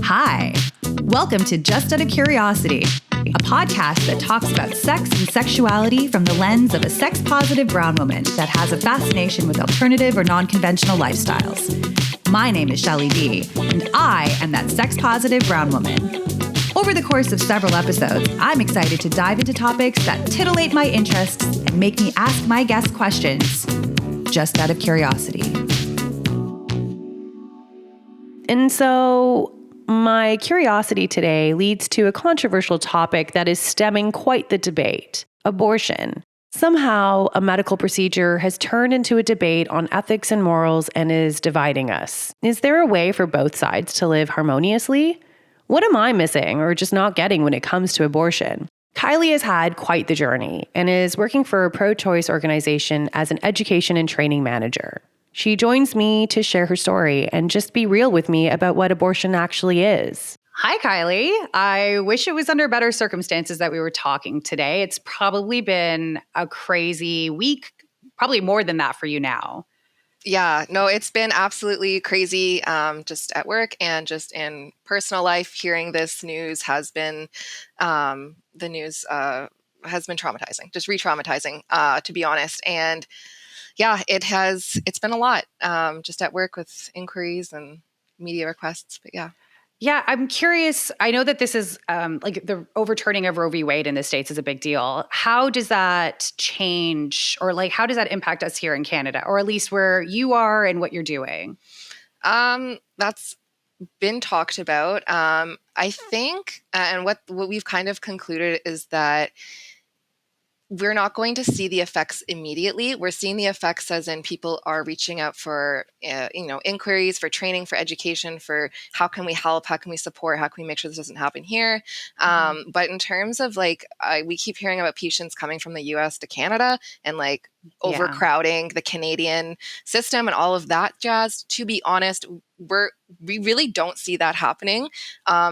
Hi, welcome to Just Out of Curiosity, a podcast that talks about sex and sexuality from the lens of a sex-positive brown woman that has a fascination with alternative or non-conventional lifestyles. My name is Kylee D, and I am that sex-positive brown woman. Over the course of several episodes, I'm excited to dive into topics that titillate my interests and make me ask my guests questions, just out of curiosity. And so my curiosity today leads to a controversial topic that is stemming quite the debate: abortion. Somehow, a medical procedure has turned into a debate on ethics and morals and is dividing us. Is there a way for both sides to live harmoniously? What am I missing or just not getting when it comes to abortion? Kylee has had quite the journey and is working for a pro-choice organization as an education and training manager. She joins me to share her story and just be real with me about what abortion actually is. Hi, Kylee. I wish it was under better circumstances that we were talking today. It's probably been a crazy week, probably more than that for you now. Yeah, no, it's been absolutely crazy, just at work and just in personal life. Hearing this news has been, has been traumatizing, just re-traumatizing, to be honest. And yeah, it's been a lot, just at work with inquiries and media requests, but yeah. Yeah, I'm curious. I know that this is like the overturning of Roe v. Wade in the States is a big deal. How does that change, or like how does that impact us here in Canada, or at least where you are and what you're doing? That's been talked about. I think, and what we've kind of concluded is that we're not going to see the effects immediately. We're seeing the effects as in people are reaching out for, inquiries, for training, for education, for how can we help, how can we support, how can we make sure this doesn't happen here. But in terms of we keep hearing about patients coming from the US to Canada and overcrowding the Canadian system and all of that jazz. To be honest, we really don't see that happening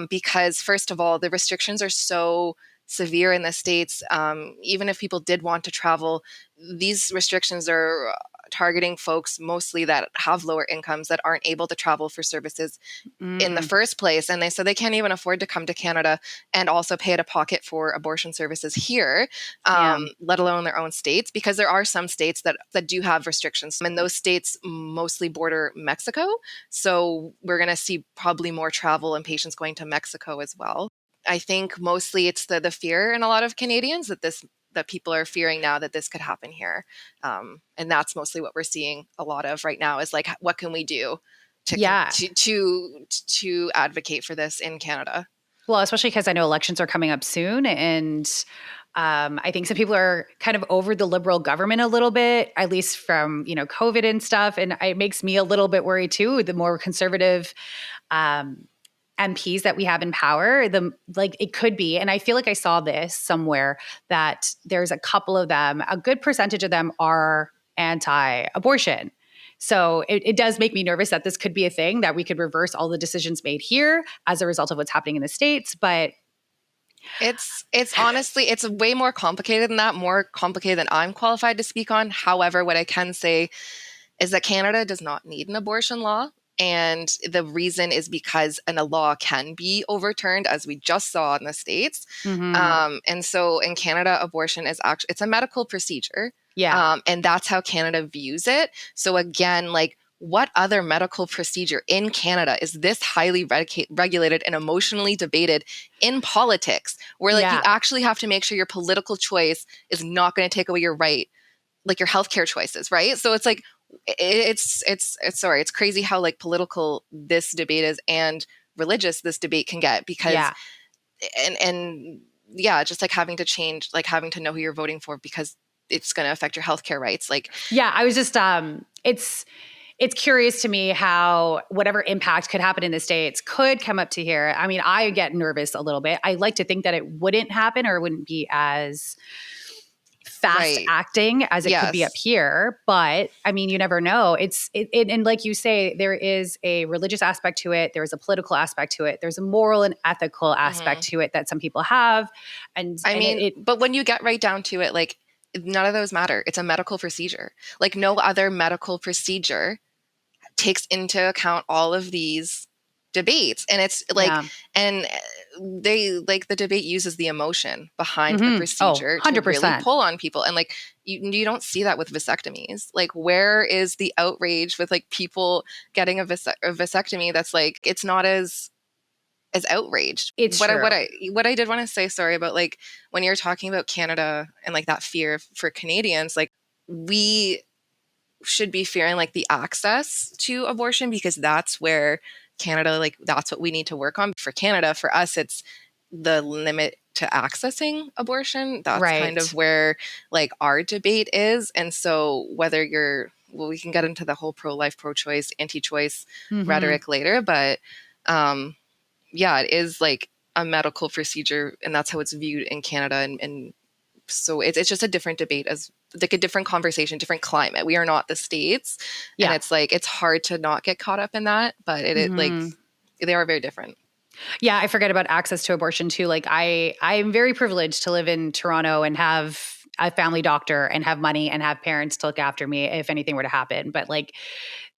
because first of all, the restrictions are so severe in the States. Even if people did want to travel, these restrictions are targeting folks mostly that have lower incomes that aren't able to travel for services in the first place. And they can't even afford to come to Canada and also pay out of pocket for abortion services here, let alone their own states, because there are some states that do have restrictions. And those states mostly border Mexico. So we're going to see probably more travel and patients going to Mexico as well. I think mostly it's the fear in a lot of Canadians that people are fearing now that this could happen here. And that's mostly what we're seeing a lot of right now is like, what can we do to advocate for this in Canada? Well, especially because I know elections are coming up soon. And I think some people are kind of over the Liberal government a little bit, at least from, COVID and stuff. And it makes me a little bit worried too, the more conservative MPs that we have in power, it could be. And I feel like I saw this somewhere that there's a couple of them, a good percentage of them are anti-abortion. So it does make me nervous that this could be a thing, that we could reverse all the decisions made here as a result of what's happening in the States. But it's honestly, it's way more complicated than that, more complicated than I'm qualified to speak on. However, what I can say is that Canada does not need an abortion law. And the reason is because a law can be overturned, as we just saw in the States. And so in Canada, abortion is it's a medical procedure. Yeah. And that's how Canada views it. So again, what other medical procedure in Canada is this highly regulated and emotionally debated in politics, where you actually have to make sure your political choice is not going to take away your right, like your healthcare choices, right? So it's it's crazy how political this debate is and religious this debate can get, because just having to change, having to know who you're voting for because it's going to affect your healthcare rights. I was just it's curious to me how whatever impact could happen in the States could come up to here. I mean, I get nervous a little bit. I like to think that it wouldn't happen or wouldn't be as fast acting as it could be up here. But I mean, you never know. And like you say, there is a religious aspect to it. There's a political aspect to it. There's a moral and ethical aspect to it that some people have. But when you get right down to it, none of those matter. It's a medical procedure. No other medical procedure takes into account all of these debates. And it's like, Yeah. and they like the debate uses the emotion behind the Oh, procedure to really 100%. pull on people. And like, you don't see that with vasectomies. Like, where is the outrage with like people getting a vasectomy? That's like, it's not as outraged. It's What true. I did want to say, sorry, about like when you're talking about Canada and like that fear for Canadians, like we should be fearing like the access to abortion, because that's where Canada, like that's what we need to work on. For Canada, for us, it's the limit to accessing abortion. That's kind of Right. where like our debate is. And so whether we can get into the whole pro-life, pro-choice, anti-choice rhetoric later, but yeah, it is like a medical procedure, and that's how it's viewed in Canada. And so it's just a different debate, as like a different conversation, different climate. We are not the States. Yeah. And it's like, it's hard to not get caught up in that, but it like, they are very different. Yeah, I forget about access to abortion too. Like I'm very privileged to live in Toronto and have a family doctor and have money and have parents to look after me if anything were to happen. But like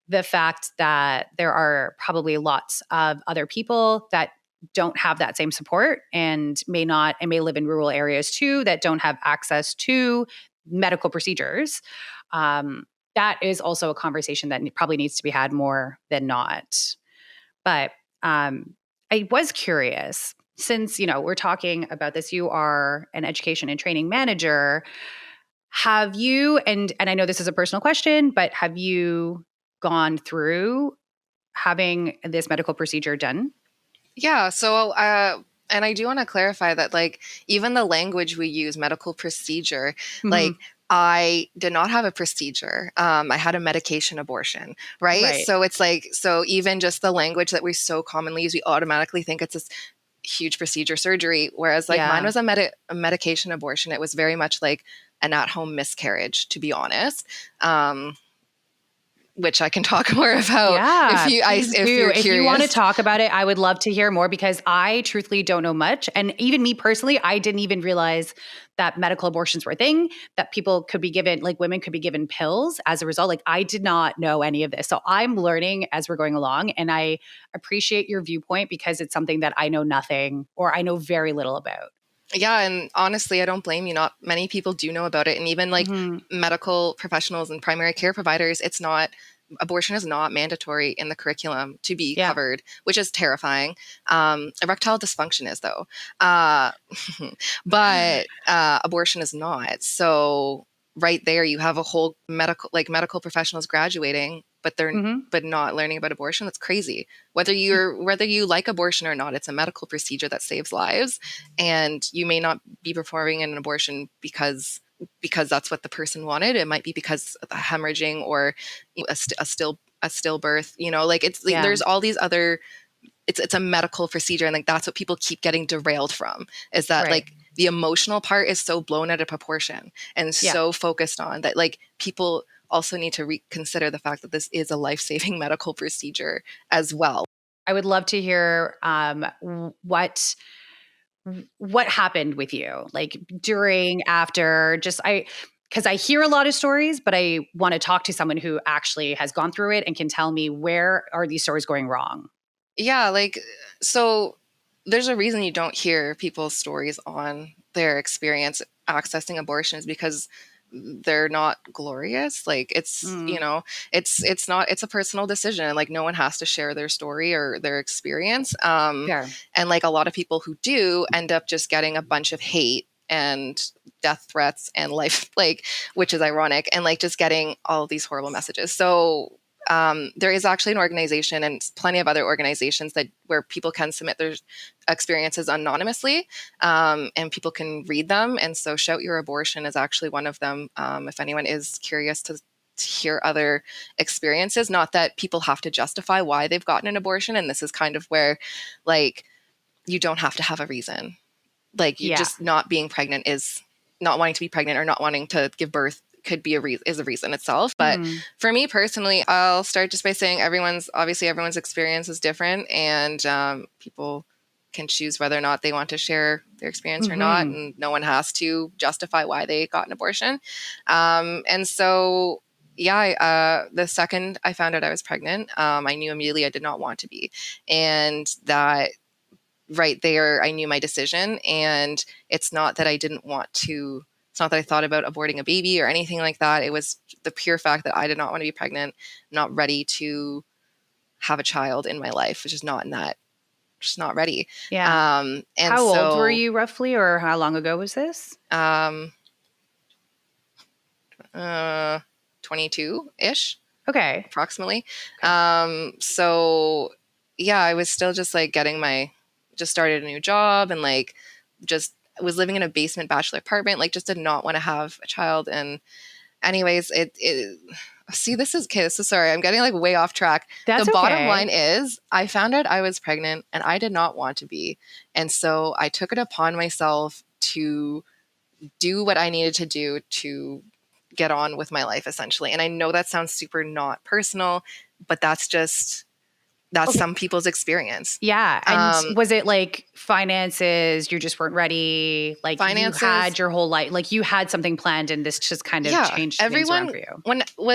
the fact that there are probably lots of other people that don't have that same support and may live in rural areas too that don't have access to medical procedures. That is also a conversation that probably needs to be had more than not. But I was curious, since we're talking about this, you are an education and training manager. Have you, and I know this is a personal question, but have you gone through having this medical procedure done? Yeah. So, and I do want to clarify that, like, even the language we use, medical procedure, like, I did not have a procedure. I had a medication abortion, right? Right. So it's like, so even just the language that we so commonly use, we automatically think it's this huge procedure, surgery. Whereas like mine Yeah. was a medication abortion. It was very much like an at-home miscarriage, to be honest. Which I can talk more about Yeah, please if do. you're If you want to curious. talk about it, I would love to hear more, because I truthfully don't know much. And even me personally, I didn't even realize that medical abortions were a thing, that people could be given, like women could be given pills as a result. Like I did not know any of this. So I'm learning as we're going along. And I appreciate your viewpoint, because it's something that I know nothing, or I know very little about. Yeah, and honestly, I don't blame you. Not many people do know about it. And even like medical professionals and primary care providers, abortion is not mandatory in the curriculum to be covered, which is terrifying. Erectile dysfunction is, though. But abortion is not. So right there, you have a whole medical professionals graduating, but they're but not learning about abortion. That's crazy. Whether you like abortion or not, it's a medical procedure that saves lives, and you may not be performing an abortion because that's what the person wanted. It might be because of the hemorrhaging or a stillbirth. Like it's like, there's all these other. It's a medical procedure, and like that's what people keep getting derailed from, is that like the emotional part is so blown out of proportion and so focused on that, like people also need to reconsider the fact that this is a life-saving medical procedure as well. I would love to hear what happened with you, like during, after, because I hear a lot of stories, but I want to talk to someone who actually has gone through it and can tell me, where are these stories going wrong? Yeah, like, so there's a reason you don't hear people's stories on their experience accessing abortions, because they're not glorious. Like it's it's a personal decision. Like no one has to share their story or their experience. And like a lot of people who do end up just getting a bunch of hate and death threats and life, like, which is ironic, and like just getting all of these horrible messages. So there is actually an organization and plenty of other organizations where people can submit their experiences anonymously, and people can read them. And so Shout Your Abortion is actually one of them. If anyone is curious to hear other experiences, not that people have to justify why they've gotten an abortion. And this is kind of where, like, you don't have to have a reason. Like, you just not being pregnant is not wanting to be pregnant or not wanting to give birth could be is a reason itself. But for me personally, I'll start just by saying everyone's experience is different, and people can choose whether or not they want to share their experience or not, and no one has to justify why they got an abortion. And so the second I found out I was pregnant, I knew immediately I did not want to be. And that right there, I knew my decision. And it's not that I didn't want to, it's not that I thought about aborting a baby or anything like that. It was the pure fact that I did not want to be pregnant, not ready to have a child in my life, which is not in that, just not ready. Yeah. And How old so, were you roughly, or how long ago was this? 22-ish. Okay. Approximately. Okay. So yeah, I was still just like just started a new job and like just was living in a basement bachelor apartment, like just did not want to have a child. And anyways, see, this is sorry, I'm getting like way off track. The That's bottom okay. line is I found out I was pregnant and I did not want to be. And so I took it upon myself to do what I needed to do to get on with my life, essentially. And I know that sounds super not personal, but that's Okay. some people's experience. Yeah. And was it like finances? You just weren't ready? Like you Finances, had your whole life, like you had something planned and this just kind of yeah. changed things around Everyone, for you?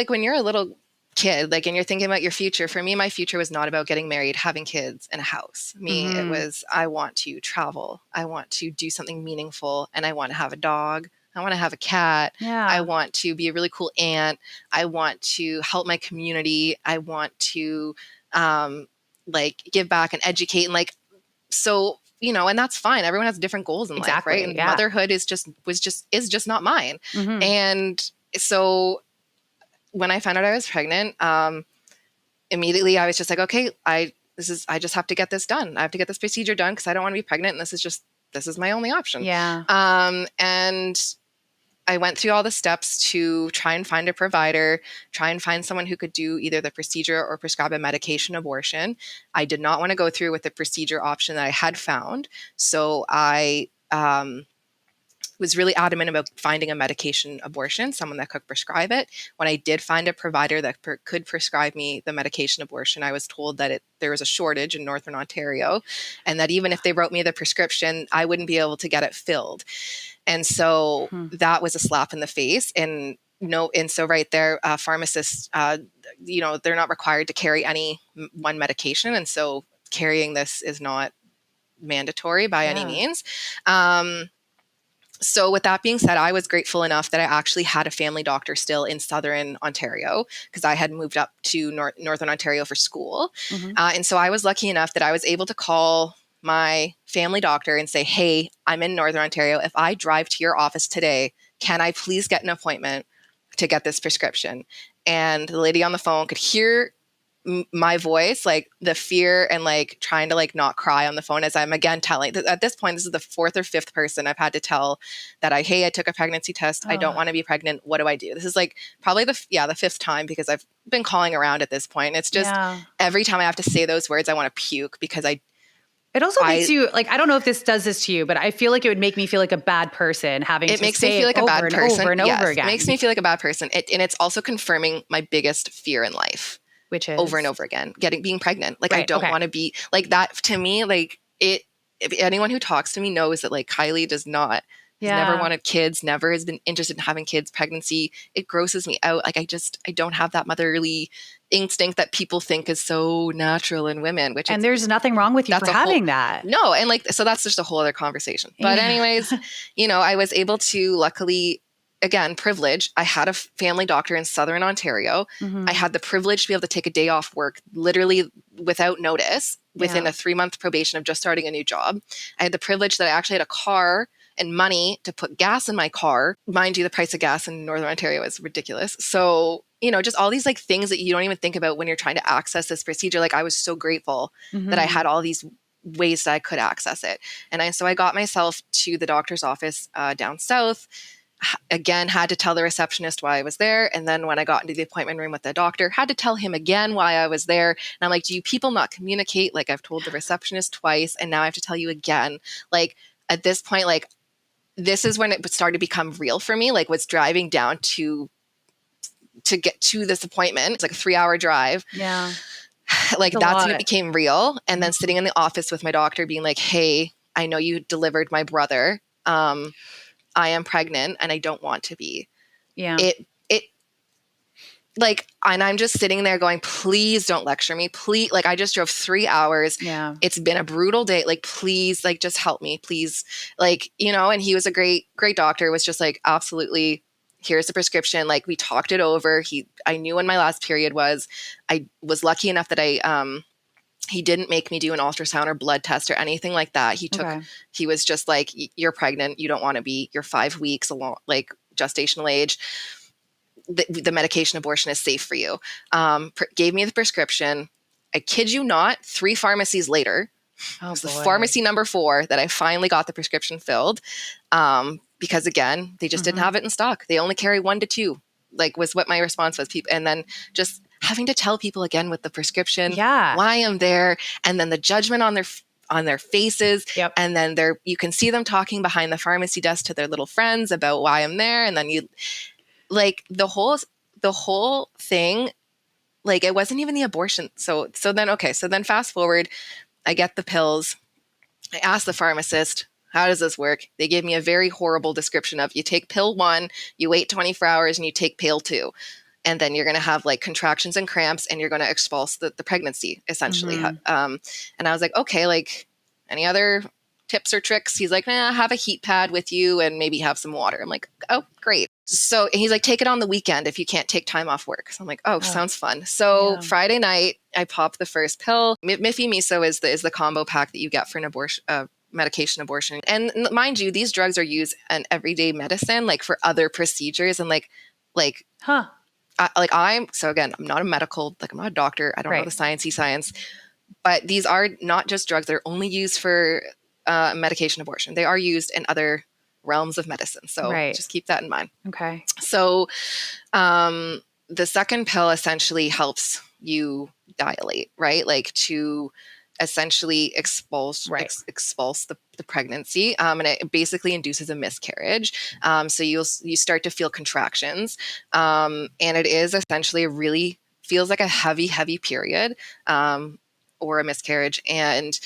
when you're a little kid, like, and you're thinking about your future, for me, my future was not about getting married, having kids, and a house. Me, it was, I want to travel. I want to do something meaningful, and I want to have a dog. I want to have a cat. I Yeah. want to be a really cool aunt. I want to help my community. I want to, like, give back and educate. And like, so, and that's fine. Everyone has different goals in life, right? Exactly. And Yeah. motherhood is just not mine. Mm-hmm. And so when I found out I was pregnant, immediately I was just like, okay, I just have to get this done. I have to get this procedure done because I don't want to be pregnant. And this is my only option. Yeah. And I went through all the steps to try and find a provider, try and find someone who could do either the procedure or prescribe a medication abortion. I did not want to go through with the procedure option that I had found. So I was really adamant about finding a medication abortion, someone that could prescribe it. When I did find a provider that could prescribe me the medication abortion, I was told that there was a shortage in Northern Ontario, and that even if they wrote me the prescription, I wouldn't be able to get it filled. And so that was a slap in the face. And so right there, pharmacists, they're not required to carry any one medication, and so carrying this is not mandatory by any means. So with that being said, I was grateful enough that I actually had a family doctor still in Southern Ontario because I had moved up to Northern Ontario for school. And so I was lucky enough that I was able to call my family doctor and say, hey, I'm in Northern Ontario. If I drive to your office today, can I please get an appointment to get this prescription? And the lady on the phone could hear my voice, like the fear and like trying to like not cry on the phone as I'm again telling. At this point, this is the fourth or fifth person I've had to tell that I took a pregnancy test. I don't want to be pregnant. What do I do? This is like probably the fifth time because I've been calling around at this point. It's just every time I have to say those words, I want to puke because it also makes you like, I don't know if this does this to you, but I feel like it would make me feel like a bad person having to say it. It makes me feel like a bad person over and over again. It makes me feel like a bad person. And it's also confirming my biggest fear in life. Which is over and over again, being pregnant. Like, I don't want to be like that. To me, like if anyone who talks to me knows that like Kylee does not, has never wanted kids, never has been interested in having kids. Pregnancy, it grosses me out. Like I don't have that motherly instinct that people think is so natural in women, and there's nothing wrong with you for having that. No. And like, so that's just a whole other conversation. But anyways, I was able to, luckily, again, privilege. I had a family doctor in Southern Ontario. I had the privilege to be able to take a day off work, literally without notice, within a 3-month probation of just starting a new job. I had the privilege that I actually had a car and money to put gas in my car. Mind you, the price of gas in Northern Ontario is ridiculous. So, just all these like things that you don't even think about when you're trying to access this procedure. Like I was so grateful that I had all these ways that I could access it. And so I got myself to the doctor's office down south. Again, had to tell the receptionist why I was there. And then when I got into the appointment room with the doctor, had to tell him again why I was there. And I'm like, do you people not communicate? Like I've told the receptionist twice and now I have to tell you again. Like at this point, like this is when it started to become real for me. Like was driving down to get to this appointment. It's like a 3-hour drive. Yeah. Like that's when it became real. And then sitting in the office with my doctor being like, hey, I know you delivered my brother. I am pregnant and I don't want to be. Yeah. like, and I'm just sitting there going, please don't lecture me. Please. Like, I just drove 3 hours. Yeah. It's been a brutal day. Like, please, like, just help me, please. Like, you know, and he was a great, great doctor. It was just like, absolutely, here's the prescription. Like, we talked it over. I knew when my last period was. I was lucky enough that he didn't make me do an ultrasound or blood test or anything like that. He was just like, you're pregnant. You don't want to be, you're 5 weeks along, like, gestational age. The medication abortion is safe for you. Gave me the prescription. I kid you not, 3 pharmacies later, it was the pharmacy number 4 that I finally got the prescription filled. Because again, they just didn't have it in stock. They only carry 1 to 2, like, was what my response was. And then just having to tell people again with the prescription, why I'm there, and then the judgment on their faces. Yep. And then you can see them talking behind the pharmacy desk to their little friends about why I'm there. And then like, the whole thing, like, it wasn't even the abortion. So then fast forward, I get the pills. I asked the pharmacist, how does this work? They gave me a very horrible description of, you take pill 1, you wait 24 hours, and you take pill 2. And then you're going to have, like, contractions and cramps, and you're going to expulse the pregnancy, essentially. And I was like, okay, like, any other tips or tricks? He's like, have a heat pad with you and maybe have some water. I'm like, oh, great. So he's like, take it on the weekend if you can't take time off work. So I'm like, oh, sounds fun. So Friday night, I popped the first pill. Miffy Miso is the combo pack that you get for an abortion, medication abortion. And mind you, these drugs are used in everyday medicine, like, for other procedures. And I'm not a medical, like, I'm not a doctor. I don't know the science, but these are not just drugs. They're only used for medication abortion. They are used in other realms of medicine. So just keep that in mind. Okay. So the second pill essentially helps you dilate, right? Like, to essentially expulse the pregnancy. And it basically induces a miscarriage. So you start to feel contractions. And it is essentially feels like a heavy, heavy period, or a miscarriage. And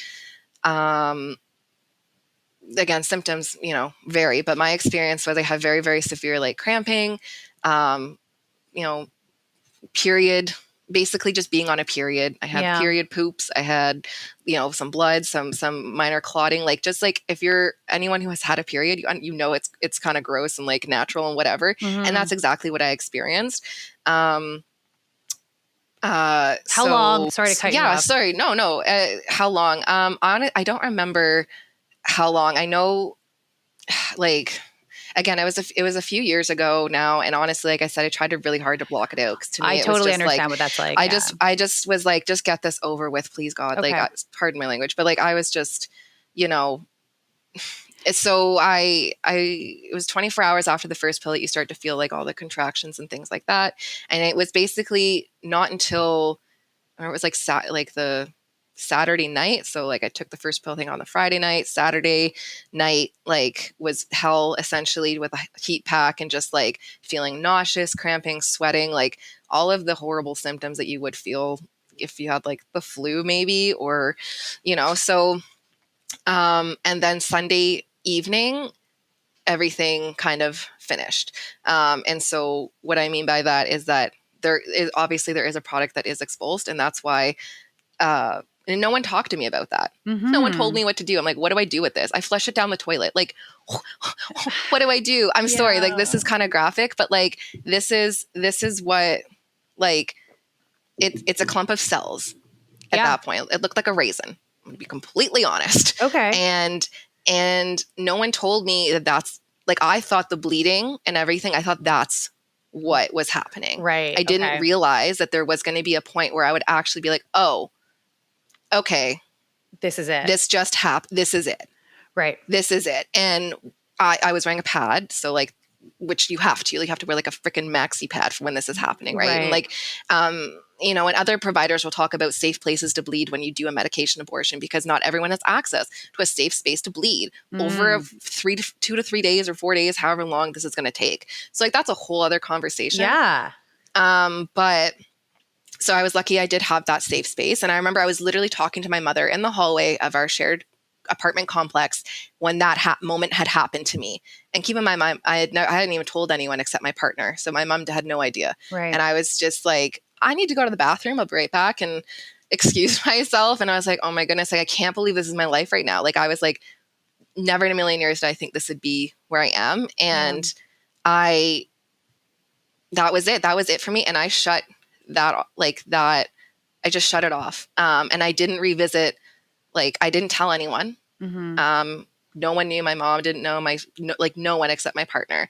again, symptoms, vary, but my experience was I had very, very severe, like, cramping, period, basically just being on a period. I had period poops. I had, some blood, some minor clotting, like, just like, if you're anyone who has had a period, it's kind of gross and, like, natural and whatever. And that's exactly what I experienced. How long? Sorry to cut you off. Yeah, sorry. No. How long? I don't remember how long. I know, like, again, it was a few years ago now, and honestly, like I said, I tried really hard to block it out, because to me, I it totally was just understand what that's like. I just was like, just get this over with, please, God. Okay. Like, pardon my language, but, like, I was just, so it was 24 hours after the first pill that you start to feel, like, all the contractions and things like that, and it was basically not until, or it was like the Saturday night. So, like, I took the first pill thing on the Friday night. Saturday night, like, was hell, essentially, with a heat pack and just, like, feeling nauseous, cramping, sweating, like, all of the horrible symptoms that you would feel if you had, like, the flu, maybe, or, so, and then Sunday evening, everything kind of finished. And so what I mean by that is that there is a product that is expulsed, and that's why, and no one talked to me about that. No one told me what to do. I'm like, what do I do with this? I flush it down the toilet. Like, what do I do? I'm sorry. Like, this is kind of graphic, but, like, this is what, like, it's a clump of cells at that point. It looked like a raisin. I'm going to be completely honest. Okay. And no one told me that's, like, I thought the bleeding and everything, I thought that's what was happening. Right. I didn't realize that there was going to be a point where I would actually be like, oh, okay, this is it. This just happened. This is it. Right. This is it. And I was wearing a pad. So, like, which you have to wear, like, a freaking maxi pad for when this is happening. Right. And, like, and other providers will talk about safe places to bleed when you do a medication abortion, because not everyone has access to a safe space to bleed over 2 to 3 days or 4 days, however long this is going to take. So, like, that's a whole other conversation. Yeah. But so I was lucky I did have that safe space. And I remember I was literally talking to my mother in the hallway of our shared apartment complex when that moment had happened to me. And keep in mind, I hadn't even told anyone except my partner. So my mom had no idea. Right. And I was just like, I need to go to the bathroom. I'll be right back, and excuse myself. And I was like, oh my goodness, like, I can't believe this is my life right now. Like, I was like, never in a million years did I think this would be where I am. And that was it. That was it for me. And I shut that, I just shut it off. And I didn't revisit, like, I didn't tell anyone. Mm-hmm. No one knew. My mom didn't know, no one except my partner.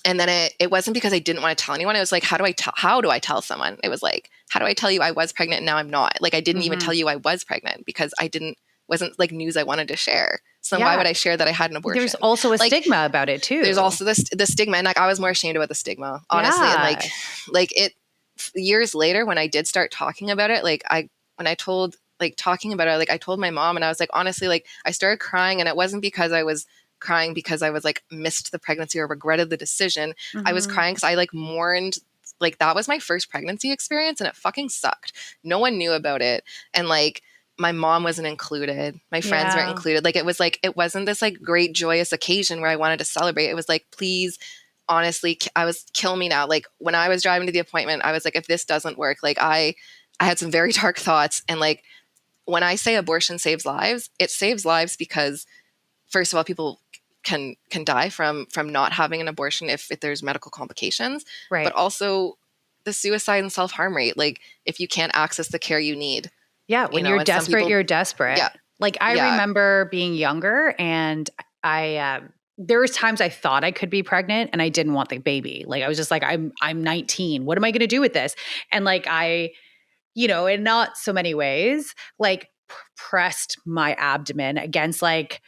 And then it wasn't because I didn't want to tell anyone. It was like, how do I tell someone? It was like, how do I tell you I was pregnant and now I'm not? Like, I didn't even tell you I was pregnant because wasn't like news I wanted to share. So why would I share that I had an abortion? There's also a stigma about it too. There's also the stigma. And like, I was more ashamed about the stigma, honestly. Yeah. And like it years later, when I did start talking about it, I told my mom, and I was like, honestly, like, I started crying, and it wasn't because I was crying because I was like missed the pregnancy or regretted the decision. I was crying because I like mourned, like, that was my first pregnancy experience and it fucking sucked. No one knew about it. And like, my mom wasn't included. My friends weren't included. Like, it wasn't this like great joyous occasion where I wanted to celebrate. It was like, please, honestly, kill me now. Like, when I was driving to the appointment, I was like, if this doesn't work, like, I had some very dark thoughts. And like, when I say abortion saves lives, it saves lives because, first of all, people can die from not having an abortion if there's medical complications. Right. But also the suicide and self-harm rate, like, if you can't access the care you need. Yeah, when you're desperate, you're desperate. Yeah. Like, I remember being younger, and there was times I thought I could be pregnant and I didn't want the baby. Like, I was just like, I'm 19. What am I going to do with this? And like, in not so many ways, like, pressed my abdomen against like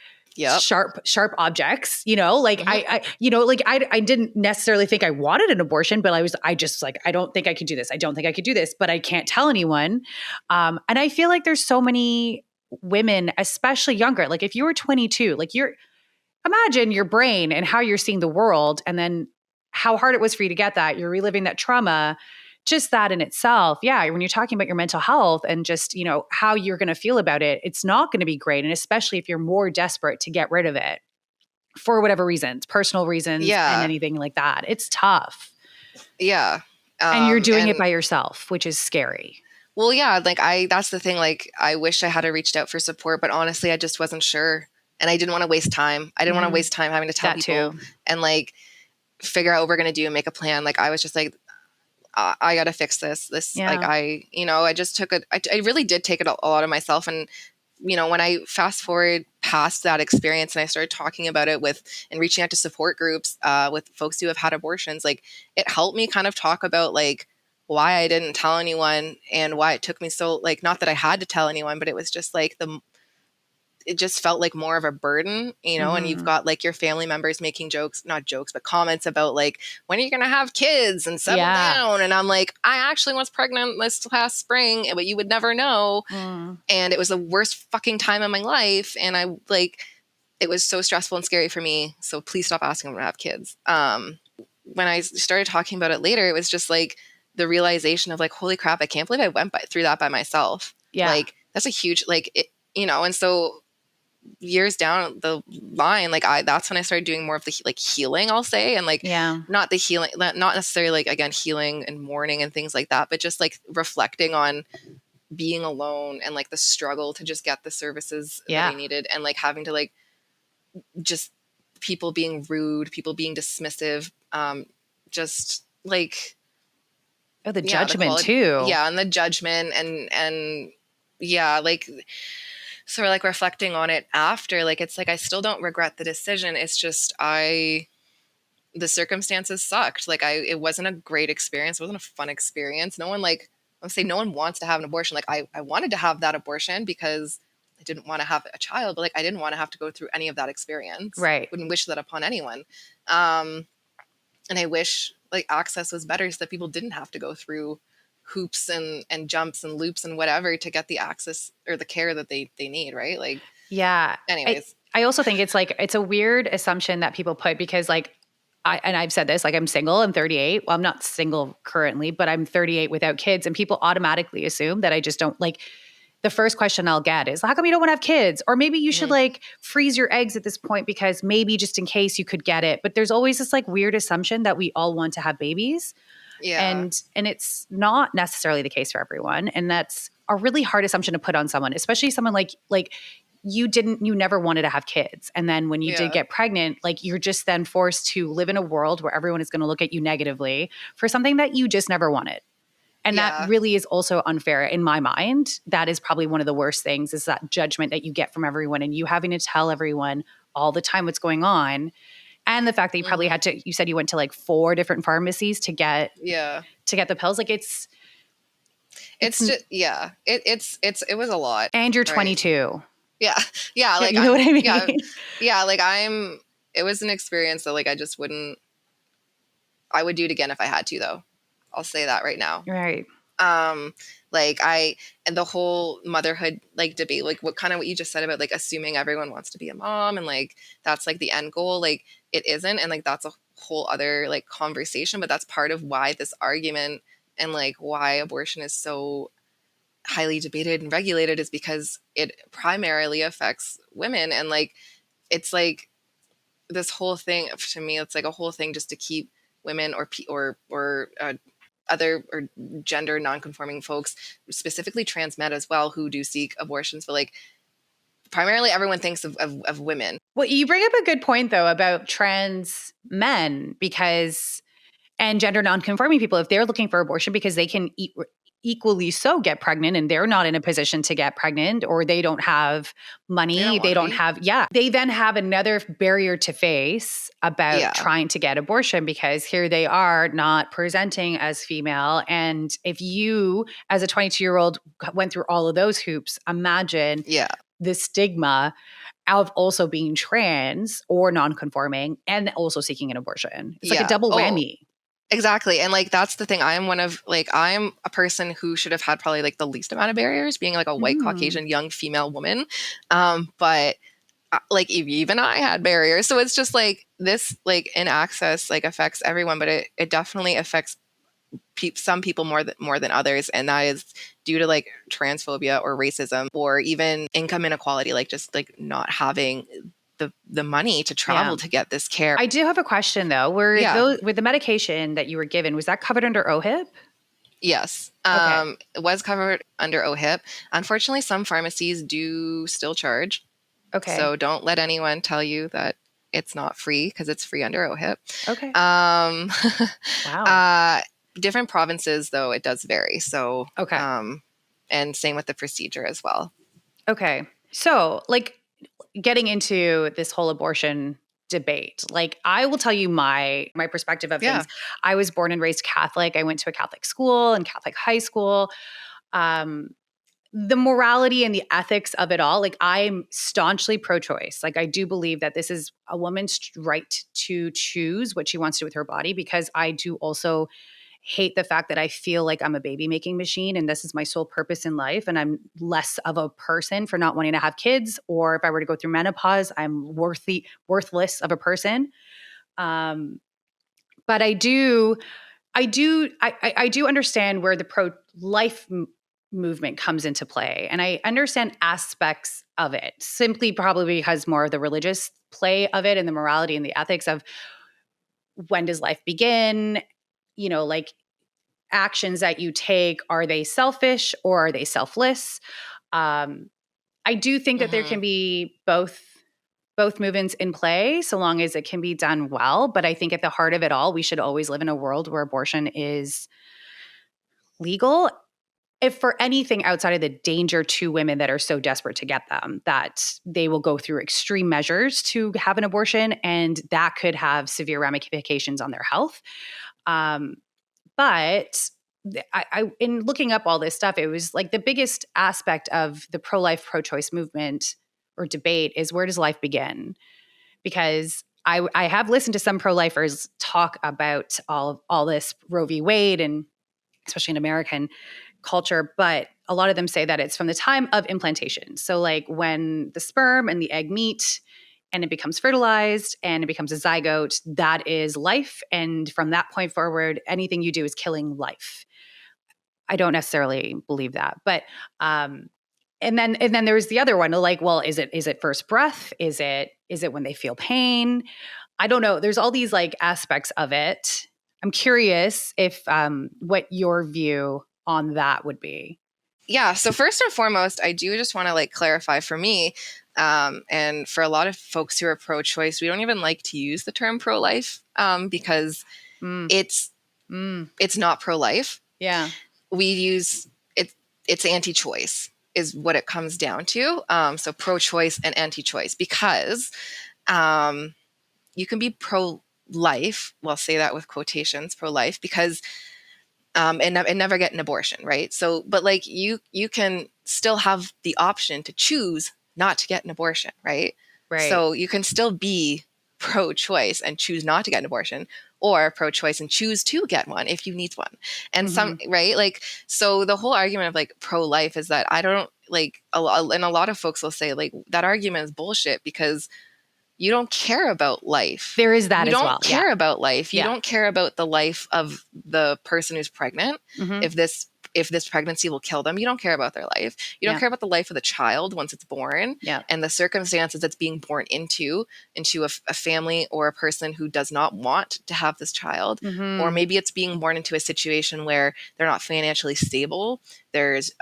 sharp objects, like I didn't necessarily think I wanted an abortion, but I just like, I don't think I could do this. I don't think I could do this, but I can't tell anyone. And I feel like there's so many women, especially younger, like if you were 22, like imagine your brain and how you're seeing the world, and then how hard it was for you to get that. You're reliving that trauma. Just that in itself, when you're talking about your mental health and just, how you're going to feel about it, it's not going to be great. And especially if you're more desperate to get rid of it for whatever reasons, personal reasons, and anything like that. It's tough. Yeah. And you're doing it by yourself, which is scary. Well, yeah, like that's the thing. Like, I wish I had reached out for support, but honestly, I just wasn't sure. And I didn't want to waste time. I didn't want to waste time having to tell people and like figure out what we're going to do and make a plan. Like, I was just like, I got to fix this. Like, I just took I really did take it a lot of myself. And, when I fast forward past that experience and I started talking about it and reaching out to support groups with folks who have had abortions, like, it helped me kind of talk about like why I didn't tell anyone and why it took me so, like, not that I had to tell anyone, but it was just like it just felt like more of a burden, and you've got like your family members making not jokes, but comments about like, when are you going to have kids and settle down? And I'm like, I actually was pregnant this past spring, but you would never know. And it was the worst fucking time of my life. And it was so stressful and scary for me. So please stop asking when I have kids. When I started talking about it later, it was just like the realization of like, holy crap, I can't believe I went through that by myself. Yeah. Like, that's a huge, like, and so years down the line, like, that's when I started doing more of the like healing, I'll say. And like, not the healing, not necessarily like, again, healing and mourning and things like that, but just like reflecting on being alone and like the struggle to just get the services that I needed, and like having to like just people being rude, people being dismissive, just like the judgment too. Yeah, and the judgment and like, so we're like reflecting on it after, like, it's like I still don't regret the decision. It's just the circumstances sucked. Like, it wasn't a great experience. It wasn't a fun experience. No one, like, I'm saying, no one wants to have an abortion. Like, I wanted to have that abortion because I didn't want to have a child, but like, I didn't want to have to go through any of that experience. Right. Wouldn't wish that upon anyone. And I wish like access was better so that people didn't have to go through hoops and jumps and loops and whatever to get the access or the care that they need, right? Like, anyways. I also think it's like, it's a weird assumption that people put, because like, I've said this, like, I'm single, I'm 38. Well, I'm not single currently, but I'm 38 without kids. And people automatically assume that I just don't like the first question I'll get is, how come you don't want to have kids? Or maybe you should like freeze your eggs at this point because maybe just in case you could get it. But there's always this like weird assumption that we all want to have babies. Yeah. And it's not necessarily the case for everyone. And that's a really hard assumption to put on someone, especially someone like you never wanted to have kids. And then when you did get pregnant, like you're just then forced to live in a world where everyone is going to look at you negatively for something that you just never wanted. And that really is also unfair in my mind. That is probably one of the worst things, is that judgment that you get from everyone and you having to tell everyone all the time what's going on. And the fact that you probably had to, you said you went to like 4 different pharmacies to get the pills. Like it's just, it was a lot. And you're 22. Yeah. Yeah. Like, you know what I mean? Yeah. Like it was an experience that like, I would do it again if I had to, though. I'll say that right now. Right. And the whole motherhood like debate, like what you just said about like assuming everyone wants to be a mom and like that's like the end goal, like it isn't. And like that's a whole other like conversation, but that's part of why this argument and like why abortion is so highly debated and regulated is because it primarily affects women. And like it's like this whole thing, to me, it's like a whole thing just to keep women or other or gender non-conforming folks, specifically trans men as well, who do seek abortions, but like primarily everyone thinks of women. Well, you bring up a good point though about trans men and gender non-conforming people, if they're looking for abortion because they can equally so get pregnant and they're not in a position to get pregnant, or they don't have money, they then have another barrier to face about trying to get abortion because here they are not presenting as female. And if you as a 22-year-old went through all of those hoops, imagine the stigma of also being trans or non-conforming and also seeking an abortion. It's like a double whammy. Exactly. And like, that's the thing. I'm a person who should have had probably like the least amount of barriers, being like a white Caucasian young female woman. But like even I had barriers. So it's just like this, like in access, like affects everyone, but it definitely affects some people more than others. And that is due to like transphobia or racism or even income inequality, like just like not having the money to travel to get this care. I do have a question though. With the medication that you were given, was that covered under OHIP? Yes. Okay. It was covered under OHIP. Unfortunately, some pharmacies do still charge. Okay. So don't let anyone tell you that it's not free, because it's free under OHIP. Okay. Wow. Different provinces though, it does vary. So and same with the procedure as well. Okay. So like getting into this whole abortion debate, like I will tell you my perspective of things. I was born and raised Catholic. I went to a Catholic school and Catholic high school. The morality and the ethics of it all, like I'm staunchly pro-choice. Like I do believe that this is a woman's right to choose what she wants to do with her body, because I do also hate the fact that I feel like I'm a baby making machine and this is my sole purpose in life. And I'm less of a person for not wanting to have kids. Or if I were to go through menopause, I'm worthless of a person. But I do understand where the pro-life movement comes into play. And I understand aspects of it, simply probably because more of the religious play of it and the morality and the ethics of when does life begin? You know, like actions that you take, are they selfish or are they selfless? I do think that there can be both movements in play, so long as it can be done well. But I think at the heart of it all, we should always live in a world where abortion is legal, if for anything outside of the danger to women that are so desperate to get them that they will go through extreme measures to have an abortion, and that could have severe ramifications on their health. But I, in looking up all this stuff, it was like the biggest aspect of the pro-life, pro-choice movement or debate is, where does life begin? Because I have listened to some pro-lifers talk about all this Roe v. Wade, and especially in American culture, but a lot of them say that it's from the time of implantation. So like when the sperm and the egg meet and it becomes fertilized and it becomes a zygote, that is life. And from that point forward, anything you do is killing life. I don't necessarily believe that, but then there's the other one, like, well, is it first breath? Is it when they feel pain? I don't know. There's all these like aspects of it. I'm curious if what your view on that would be. Yeah. So first and foremost, I do just want to like clarify for me, and for a lot of folks who are pro-choice, we don't even like to use the term pro-life because Mm. it's Mm. it's not pro-life. Yeah. We use it. It's anti-choice is what it comes down to. So pro-choice and anti-choice, because you can be pro-life. Well, say that with quotations, pro-life, because and never get an abortion, right? So, but like you can still have the option to choose not to get an abortion, right? Right. So you can still be pro-choice and choose not to get an abortion, or pro-choice and choose to get one if you need one. And some, right? Like, so the whole argument of like pro-life is that I don't like, and a lot of folks will say like that argument is bullshit because you don't care about life. There is that you as don't well. care about life. You Yeah. don't care about the life of the person who's pregnant. Mhm. If this pregnancy will kill them, you don't care about their life. You don't Yeah. care about the life of the child once it's born, Yeah. and the circumstances it's being born into a family or a person who does not want to have this child. Mhm. Or maybe it's being born into a situation where they're not financially stable. There's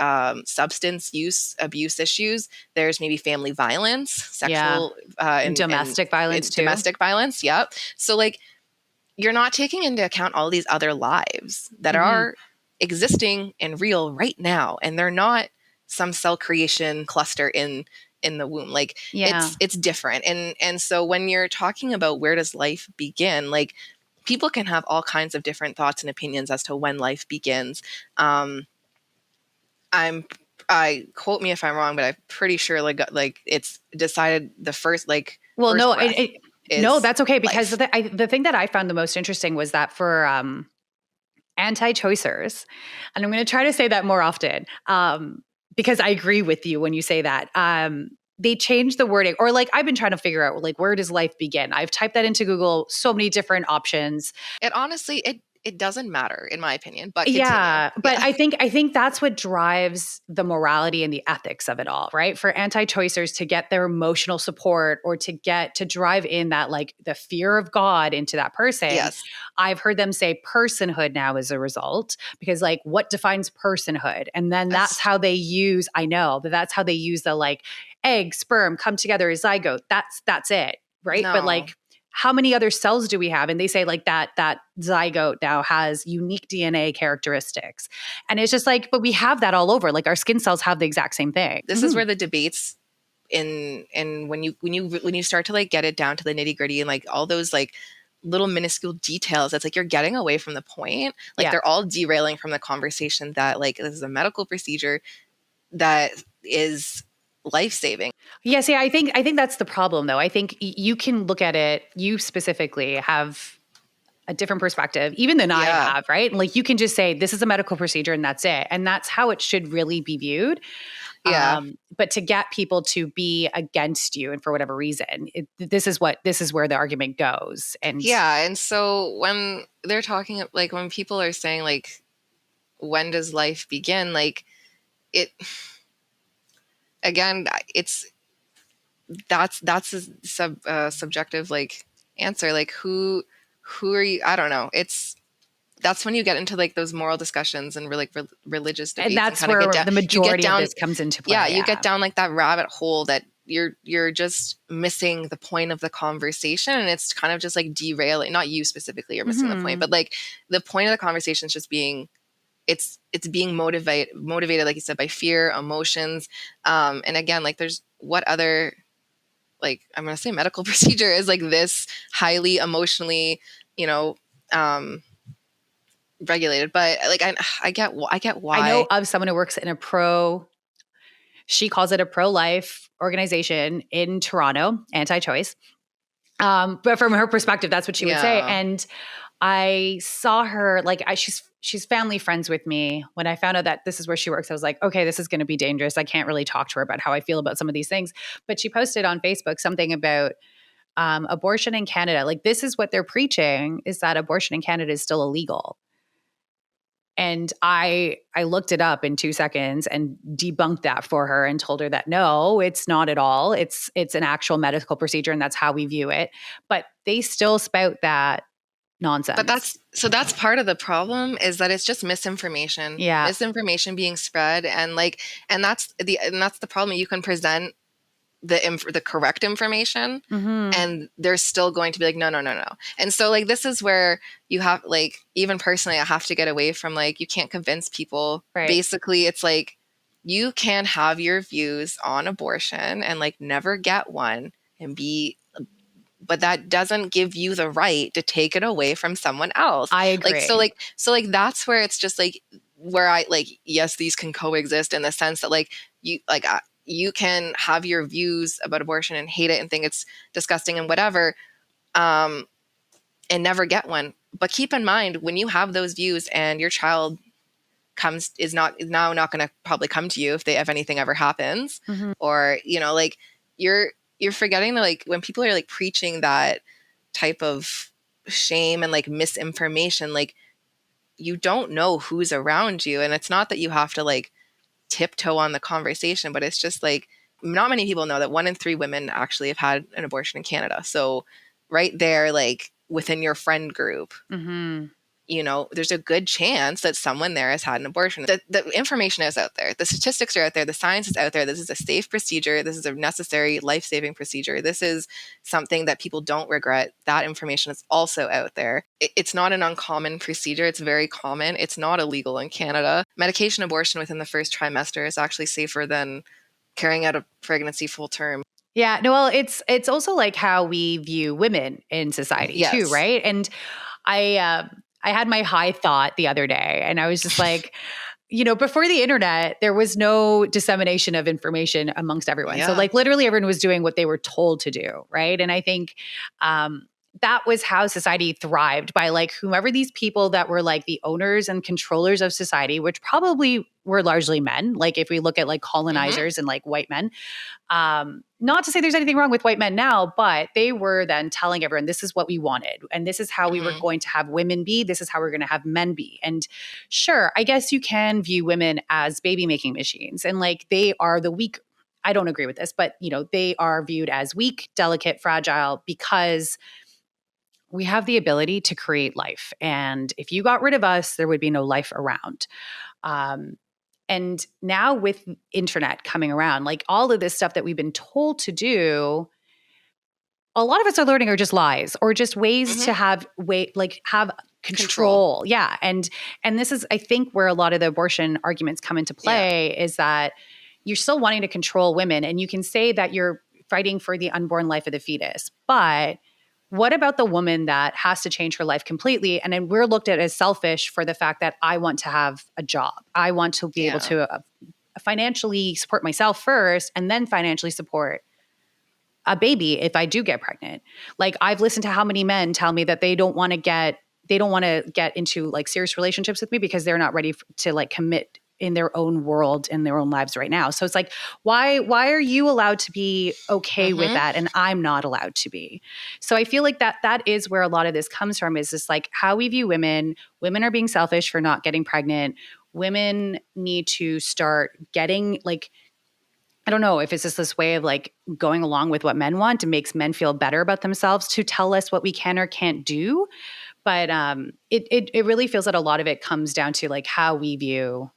substance use abuse issues. There's maybe family violence, sexual and domestic violence too. Domestic violence, yep. So like you're not taking into account all these other lives that are existing and real right now, and they're not some cell creation cluster in the womb. Like it's different. And so when you're talking about where does life begin, like people can have all kinds of different thoughts and opinions as to when life begins. I quote me if I'm wrong, but I'm pretty sure like it's decided the first like well first no breath no, that's okay, because life. the thing that I found the most interesting was that for anti-choicers, and I'm going to try to say that more often, because I agree with you when you say that, they changed the wording, or like I've been trying to figure out like where does life begin. I've typed that into Google, so many different options. It honestly it doesn't matter in my opinion, but continue. Yeah, but I think that's what drives the morality and the ethics of it all, right? For anti-choicers to get their emotional support, or to drive in that like the fear of God into that person. Yes. I've heard them say personhood now as a result, because like what defines personhood? And then that's how they use, I know, but that's how they use the like egg, sperm come together as zygote. That's it, right? No. But like how many other cells do we have? And they say like that zygote now has unique DNA characteristics. And it's just like, but we have that all over. Like our skin cells have the exact same thing. This is where the debates in when you start to like get it down to the nitty-gritty and like all those like little minuscule details, it's like you're getting away from the point. Like they're all derailing from the conversation that like this is a medical procedure that is life-saving. Yeah, see, I think that's the problem though. I think you can look at it, you specifically have a different perspective even than I have, right? Like you can just say this is a medical procedure and that's it. And that's how it should really be viewed. Yeah. But to get people to be against you and for whatever reason, this is where the argument goes. And yeah, and so when they're talking like when people are saying like when does life begin, like it again that's a subjective like answer. Like who are you? I don't know. That's when you get into like those moral discussions and religious debates. And that's where the majority of this comes into play. Yeah, you get down like that rabbit hole that you're just missing the point of the conversation, and it's kind of just like derailing. Not you specifically, you're missing the point, but like the point of the conversation is just being it's being motivated, like you said, by fear, emotions, and again, like there's what other like I'm gonna say medical procedure is like this highly emotionally, regulated. But like I get why. I know of someone who works in she calls it a pro-life organization in Toronto, anti-choice. But from her perspective, that's what she would say. And I saw her, like she's family friends with me. When I found out that this is where she works, I was like, okay, this is going to be dangerous. I can't really talk to her about how I feel about some of these things. But she posted on Facebook something about abortion in Canada. Like this is what they're preaching, is that abortion in Canada is still illegal. And I looked it up in 2 seconds and debunked that for her and told her that no, it's not at all. It's an actual medical procedure and that's how we view it. But they still spout that But nonsense. that's part of the problem, is that it's just misinformation. Yeah. Misinformation being spread, and that's the problem. You can present the correct information, and there's still going to be like, no, no, no, no. And so like this is where you have, like, even personally, I have to get away from, like, you can't convince people. Right. Basically, it's like you can have your views on abortion and like never get one and be, but that doesn't give you the right to take it away from someone else. I agree. Like that's where it's just like, where I like, yes, these can coexist in the sense that like you can have your views about abortion and hate it and think it's disgusting and whatever, and never get one. But keep in mind, when you have those views and your child is now not going to probably come to you if anything ever happens, or like you're forgetting that, like, when people are like preaching that type of shame and like misinformation, like, you don't know who's around you, and it's not that you have to like tiptoe on the conversation, but it's just like, not many people know that 1 in 3 women actually have had an abortion in Canada. So right there, like within your friend group, there's a good chance that someone there has had an abortion. The information is out there. The statistics are out there. The science is out there. This is a safe procedure. This is a necessary life-saving procedure. This is something that people don't regret. That information is also out there. It's not an uncommon procedure. It's very common. It's not illegal in Canada. Medication abortion within the first trimester is actually safer than carrying out a pregnancy full term. Yeah, no, well, it's also like how we view women in society too, right? And I had my high thought the other day, and I was just like, before the internet, there was no dissemination of information amongst everyone. Yeah. So like literally everyone was doing what they were told to do, right? And I think that was how society thrived, by like whomever these people that were like the owners and controllers of society, which probably were largely men. Like if we look at like colonizers and like white men, not to say there's anything wrong with white men now, but they were then telling everyone, this is what we wanted. And this is how we were going to have women be. This is how we're going to have men be. And sure, I guess you can view women as baby making machines, and like they are the weak. I don't agree with this, but they are viewed as weak, delicate, fragile, because we have the ability to create life. And if you got rid of us, there would be no life around. And now with internet coming around, like all of this stuff that we've been told to do, a lot of us are learning are just lies or just ways to have control. Yeah. And this is, I think, where a lot of the abortion arguments come into play, is that you're still wanting to control women, and you can say that you're fighting for the unborn life of the fetus, but what about the woman that has to change her life completely? And then we're looked at as selfish for the fact that I want to have a job. I want to be able to financially support myself first, and then financially support a baby if I do get pregnant. Like, I've listened to how many men tell me that they don't want to get into like serious relationships with me because they're not ready to like commit in their own world, in their own lives right now. So it's like, why are you allowed to be okay with that and I'm not allowed to be? So I feel like that is where a lot of this comes from, is just like how we view women. Women are being selfish for not getting pregnant. Women need to start getting, like, I don't know if it's just this way of like going along with what men want, and makes men feel better about themselves to tell us what we can or can't do. But it really feels that a lot of it comes down to like how we view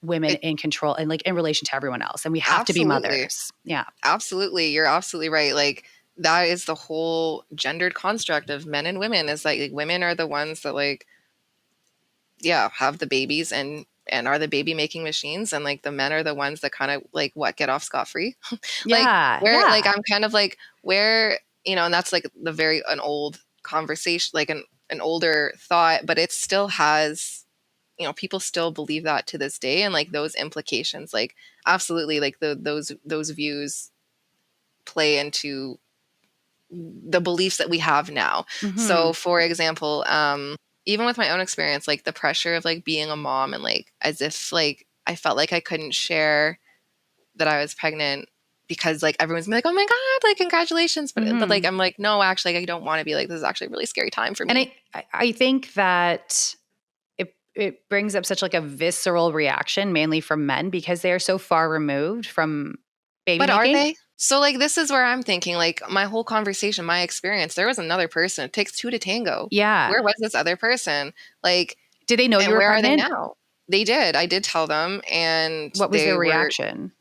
women in control and like in relation to everyone else. And we have to be mothers. Yeah. Absolutely. You're absolutely right. Like, that is the whole gendered construct of men and women, is like women are the ones that like, have the babies and are the baby making machines, and like the men are the ones that kind of like get off scot-free. Like like I'm kind of like where, and that's like an old conversation, like an older thought, but it still has, people still believe that to this day, and like those implications, like absolutely, like those views play into the beliefs that we have now. So for example, even with my own experience, like the pressure of like being a mom, and like as if like I felt like I couldn't share that I was pregnant because like everyone's like, oh my God, like congratulations. But like, I'm like, no, actually, I don't want to be, like, this is actually a really scary time for me. And I think that it brings up such like a visceral reaction, mainly from men, because they are so far removed from baby But are making. they? So like this is where I'm thinking, like my whole conversation, my experience, there was another person. It takes two to tango. Yeah. Where was this other person? Like, Did they know you and were where are they pregnant? now? They did. I did tell them, and What was their reaction?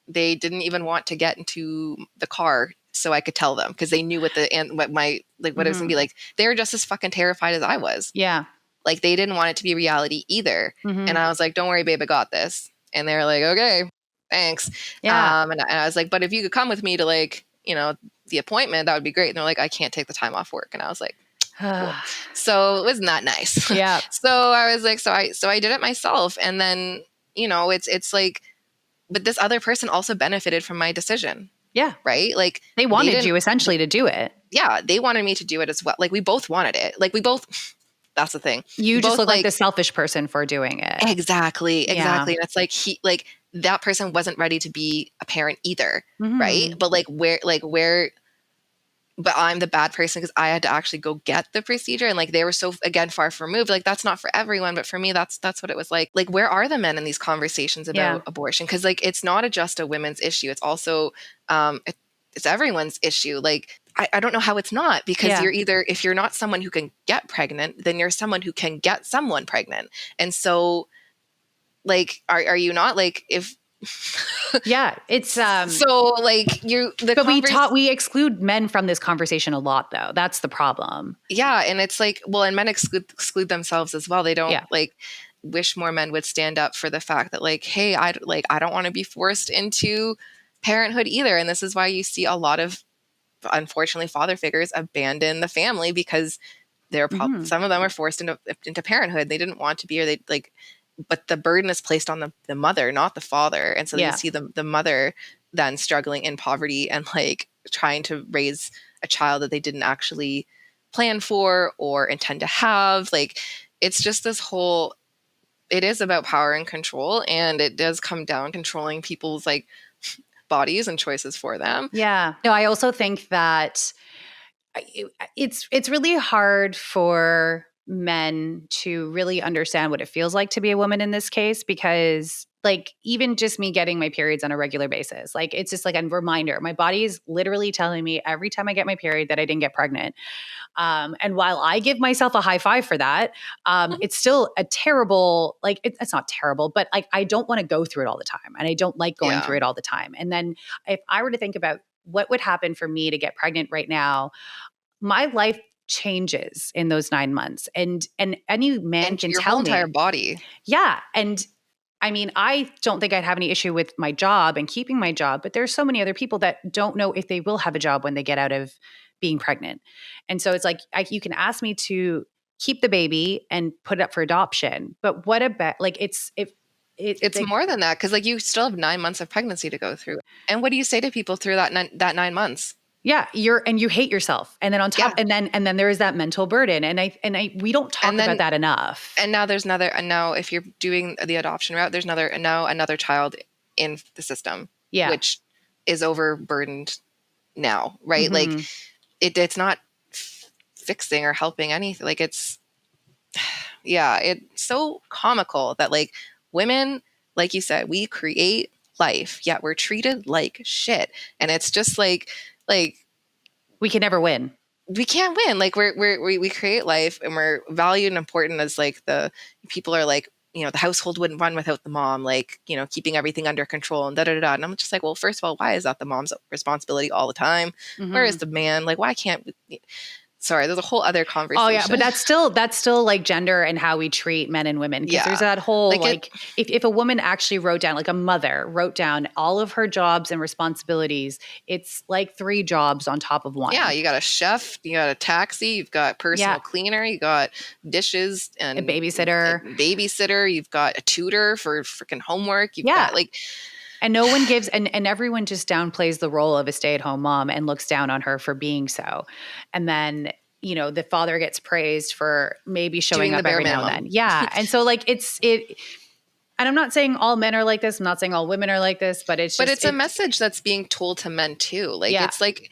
they didn't even want to get into the car so I could tell them, because they knew what what it was gonna Mhm. be like. They were just as fucking terrified as I was. Yeah. Like they didn't want it to be reality either. And Mhm. I was like, "Don't worry, babe, I got this." And they were like, "Okay, thanks." Yeah. And I was like, "But if you could come with me to like, the appointment, that would be great." And they're like, "I can't take the time off work." And I was like, "Cool." So it was not nice. Yeah. So I was like, so I did it myself. And then, it's like, but this other person also benefited from my decision, Yeah. right? Like They wanted didn't, you essentially to do it. yeah, they wanted me to do it as well. Like we both wanted it. Like we both, that's the thing. You We just both look like the selfish person for doing it. exactly. Yeah. And it's like that person wasn't ready to be a parent either. Right. Mhm. But but I'm the bad person because I had to actually go get the procedure, and like they were so again far removed. Like that's not for everyone, but for me, that's what it was like. Like where are the men in these conversations about abortion? Because like it's not just a women's issue; it's also it's everyone's issue. Like I don't know how it's not, because you're either, if you're not someone who can get pregnant, then you're someone who can get someone pregnant, and so like are you not, like if Yeah, it's so like but we exclude men from this conversation a lot, though. That's the problem. Yeah, and it's like, well, and men exclude themselves as well. They don't like wish more men would stand up for the fact that like, hey, I don't want to be forced into parenthood either. And this is why you see a lot of, unfortunately, father figures abandon the family because they're some of them are forced into parenthood. They didn't want to be, or they like, but the burden is placed on the mother, not the father. And so you see the mother then struggling in poverty and like trying to raise a child that they didn't actually plan for or intend to have. Like it's just this whole, it is about power and control, and it does come down controlling people's like bodies and choices for them. Yeah. No, I also think that it's really hard for men to really understand what it feels like to be a woman in this case, because like even just me getting my periods on a regular basis, like it's just like a reminder. My body is literally telling me every time I get my period that I didn't get pregnant. And while I give myself a high five for that, it's still a terrible, like it's not terrible, but like I don't want to go through it all the time, and I don't like going through it all the time. And then if I were to think about what would happen for me to get pregnant right now, my life changes in those 9 months, and any man And can your tell whole entire me. body. Yeah, and I mean, I don't think I'd have any issue with my job and keeping my job, but there's so many other people that don't know if they will have a job when they get out of being pregnant. And so it's like you can ask me to keep the baby and put it up for adoption, but what about like It's like, more than that, because like you still have 9 months of pregnancy to go through. And what do you say to people through that 9 months? yeah, you hate yourself, and then on top, and then there is that mental burden, and we don't talk about that enough. And now there's and now if you're doing the adoption route, there's another child in the system, which is overburdened now, right? Like it's not fixing or helping anything. Like it's so comical that like women, like you said, we create life, yet we're treated like shit. And it's just like we can never win. We can't win. Like we create life, and we're valued and important as like the people are like, the household wouldn't run without the mom, like, keeping everything under control and da da da. And I'm just like, well, first of all, why is that the mom's responsibility all the time? Where is the man? Like, why can't we? Sorry, there's a whole other conversation. Oh yeah, but that's still like gender and how we treat men and women. Because there's that whole like if a woman actually wrote down, like a mother wrote down all of her jobs and responsibilities, it's like 3 jobs on top of one. Yeah, you got a chef, you got a taxi, you've got personal cleaner, you got dishes and a babysitter, you've got a tutor for freaking homework, you've got like. And no one gives, and everyone just downplays the role of a stay-at-home mom and looks down on her for being so. And then, the father gets praised for maybe showing up every now and then. Yeah. And so like and I'm not saying all men are like this. I'm not saying all women are like this, but it's just. But it's a message that's being told to men too. Like it's like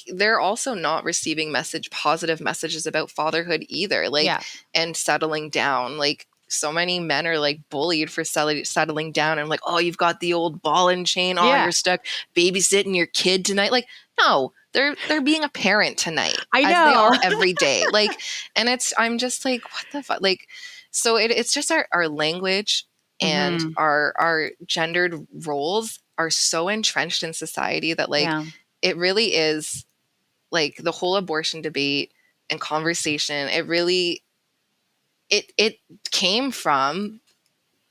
they're also not receiving positive messages about fatherhood either. Like and settling down. Like so many men are like bullied for settling down and like, oh, you've got the old ball and chain. Oh, Yeah. you're stuck babysitting your kid tonight. Like, no, they're being a parent tonight, I as they know. are every day. Like, and I'm just like, what the fuck? Like, so it's just our language and Mhm. our gendered roles are so entrenched in society that like Yeah. it really is like the whole abortion debate and conversation. It really it came from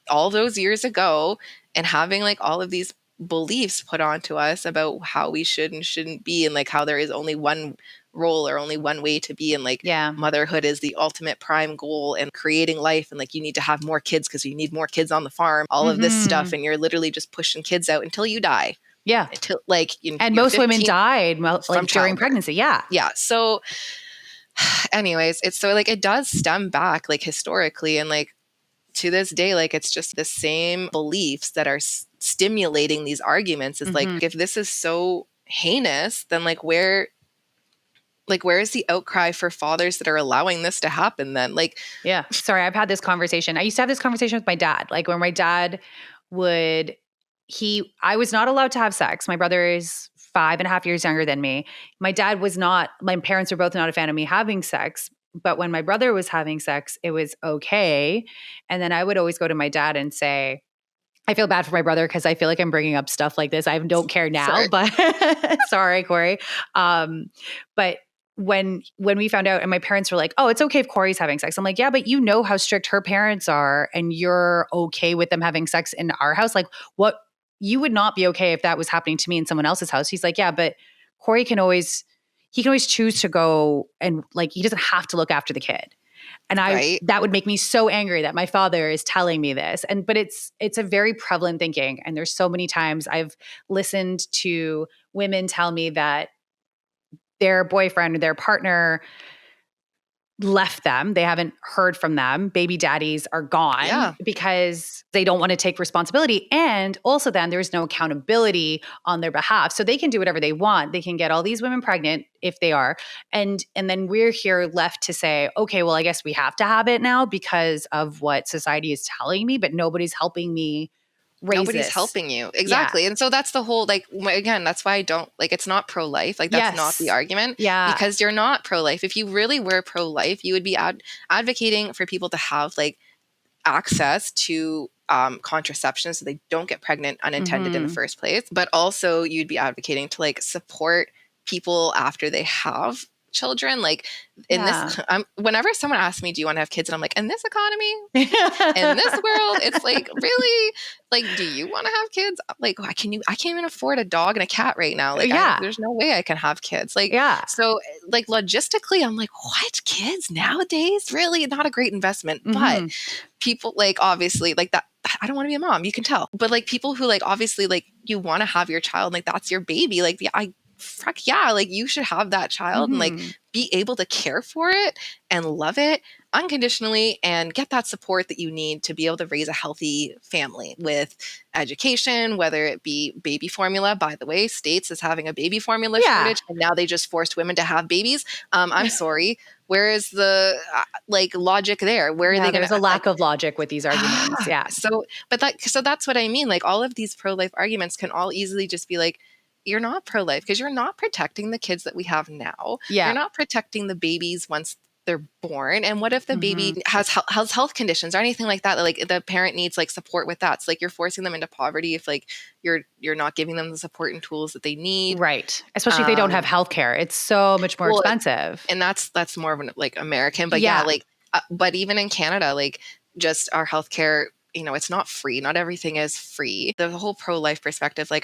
all those years ago and having like all of these beliefs put onto us about how we should and shouldn't be, and like how there is only one role or only one way to be, and like Yeah. motherhood is the ultimate prime goal and creating life, and like you need to have more kids because you need more kids on the farm, all of this stuff, and you're literally just pushing kids out until you die, Yeah. until like And you're most women 15 died from like during childbirth. pregnancy. Yeah. Yeah. So anyways, it's so like it does stem back like historically, and like to this day, like it's just the same beliefs that are stimulating these arguments. It's like, if this is so heinous, then like where is the outcry for fathers that are allowing this to happen then? Like, Yeah. Sorry, I've had this conversation. I used to have this conversation with my dad. Like when my dad would, I was not allowed to have sex. My brother is 5.5 years younger than me. My dad was not, my parents were both not a fan of me having sex. But when my brother was having sex, it was okay. And then I would always go to my dad and say, I feel bad for my brother because I feel like I'm bringing up stuff like this. I don't care now, sorry. but sorry, Corey. But when we found out, and my parents were like, "Oh, it's okay if Corey's having sex." I'm like, "Yeah, but you know how strict her parents are, and you're okay with them having sex in our house. Like, what you would not be okay if that was happening to me in someone else's house." He's like, "Yeah, but Corey can always choose to go and like he doesn't have to look after the kid." And Right. that would make me so angry that my father is telling me this. But it's a very prevalent thinking. And there's so many times I've listened to women tell me that their boyfriend or their partner left them. They haven't heard from them. Baby daddies are gone Yeah. because they don't want to take responsibility. And also then there's no accountability on their behalf. So they can do whatever they want. They can get all these women pregnant if they are. And then we're here left to say, okay, well, I guess we have to have it now because of what society is telling me, but nobody's helping me raise Nobody's this. helping you. Exactly. And so that's the whole, like, again, that's why I don't like, it's not pro-life. Like that's not the Yes. argument, Yeah. because you're not pro-life. If you really were pro-life, you would be advocating for people to have like access to contraception so they don't get pregnant unintended in the first place. But also you'd be advocating to like support people after they have children. Like in this, whenever someone asks me, do you want to have kids? And I'm like, in this economy, in this world, it's like, really, like, do you want to have kids? Like, I can't even afford a dog and a cat right now. Like, there's no way I can have kids. Like, so like logistically, I'm like, what, kids nowadays? Really not a great investment. But people like, obviously like that, I don't want to be a mom, you can tell. But like people who like, obviously like you want to have your child, like that's your baby. Like fuck yeah, like you should have that child and like be able to care for it and love it unconditionally and get that support that you need to be able to raise a healthy family with education, whether it be baby formula. By the way, States is having a baby formula shortage, and now they just forced women to have babies. I'm sorry. Where is the like logic there? Where are they going to? There's a lack of logic with these arguments. Yeah. So that's what I mean. Like all of these pro-life arguments can all easily just be like, you're not pro-life because you're not protecting the kids that we have now. Yeah. You're not protecting the babies once they're born. And what if the baby has health conditions or anything like that? Like the parent needs like support with that. So like you're forcing them into poverty if like you're not giving them the support and tools that they need. Right. Especially if they don't have healthcare. It's so much more expensive. And that's more of an like American, but like, but even in Canada, like just our healthcare, it's not free. Not everything is free. The whole pro-life perspective, like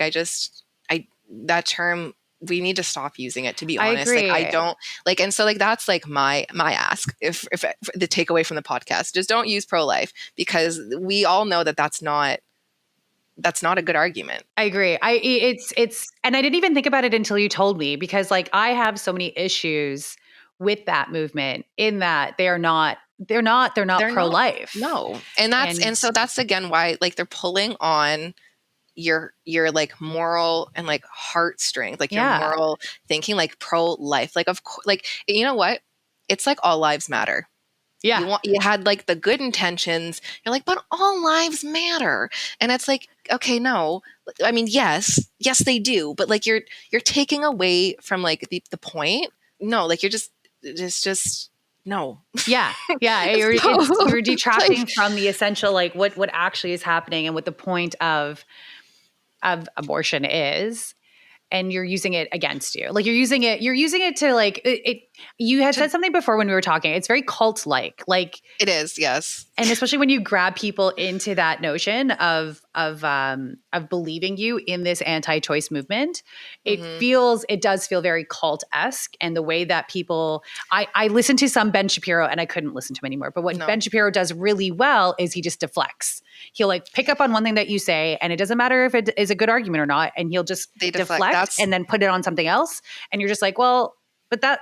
that term, we need to stop using it, to be honest. I agree. Like I don't like, and so like that's like my ask if the takeaway from the podcast, just don't use pro-life, because we all know that that's not a good argument. I agree. It's and I didn't even think about it until you told me, because like I have so many issues with that movement in that they're not pro-life. No. And so that's again why like they're pulling on your like moral and like heart strength, like your moral thinking, like pro-life, like of course, like, you know what, it's like all lives matter. Yeah. You had like the good intentions. You're like, but all lives matter. And it's like, okay, no. I mean, yes, they do, but like you're taking away from like the point. No, like just no. Yeah. Yeah. So, You're detracting like, from the essential, like what actually is happening and what the point of abortion is. And you're using it against you. Like you're using it to like you had said something before when we were talking. It's very cult like it is, yes. and especially when you grab people into that notion of believing you in this anti-choice movement, it does feel very cult-esque. And the way that people, I listened to some Ben Shapiro and I couldn't listen to him anymore. But what No. Ben Shapiro does really well is he just deflects. He'll like pick up on one thing that you say, and it doesn't matter if it is a good argument or not, and he'll just deflect and then put it on something else. And you're just like, well, but that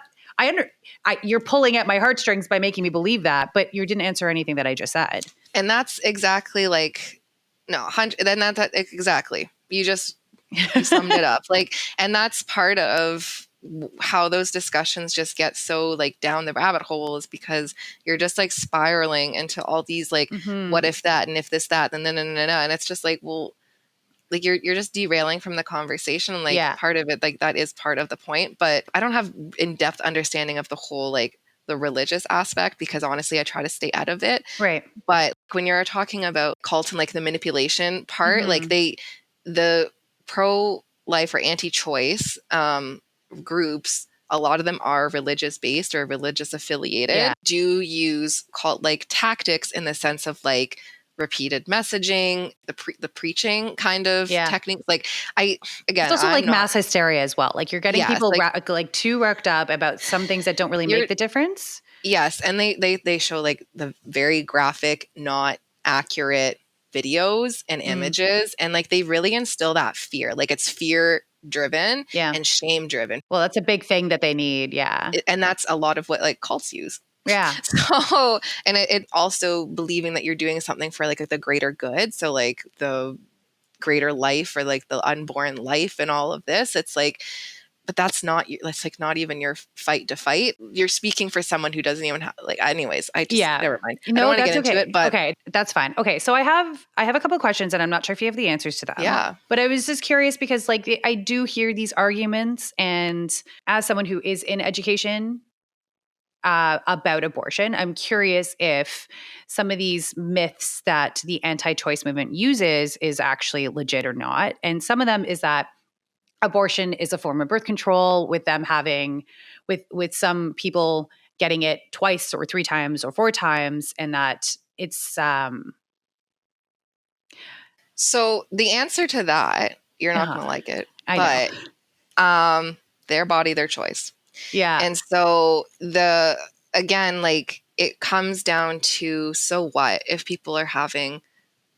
you're pulling at my heartstrings by making me believe that, but you didn't answer anything that I just said. And that's exactly like, no, then that exactly. You summed it up. Like, and that's part of how those discussions just get so like down the rabbit hole, is because you're just like spiraling into all these like, what if that, and if this, that, and then, and it's just like, well, like you're just derailing from the conversation. And like part of it, like that is part of the point, but I don't have in-depth understanding of the whole, like the religious aspect, because honestly, I try to stay out of it. Right. But when you're talking about cult and like the manipulation part, like the pro-life or anti-choice groups, a lot of them are religious based or religious affiliated, do use cult like tactics in the sense of like repeated messaging, the preaching kind of techniques. Like it's also like mass hysteria as well. Like you're getting people like too worked up about some things that don't really make the difference. Yes, and they show like the very graphic, not accurate videos and images, and like they really instill that fear. Like it's fear driven and shame driven. Well, that's a big thing that they need. Yeah. And that's a lot of what like cults use. Yeah. So, and it also believing that you're doing something for like the greater good. So like the greater life or like the unborn life and all of this, it's like, but that's not even your fight to fight. You're speaking for someone who doesn't even have, like, anyways, never mind. I don't want to get into it, but okay, that's fine. Okay. So I have a couple of questions and I'm not sure if you have the answers to them. Yeah. But I was just curious because like I do hear these arguments, and as someone who is in education, about abortion, I'm curious if some of these myths that the anti-choice movement uses is actually legit or not. And some of them is that abortion is a form of birth control, with them having, with some people getting it twice or 3 times or 4 times, and that it's So the answer to that, you're not going to like it, I know. Their body, their choice. Yeah. And so again, like it comes down to, so what if people are having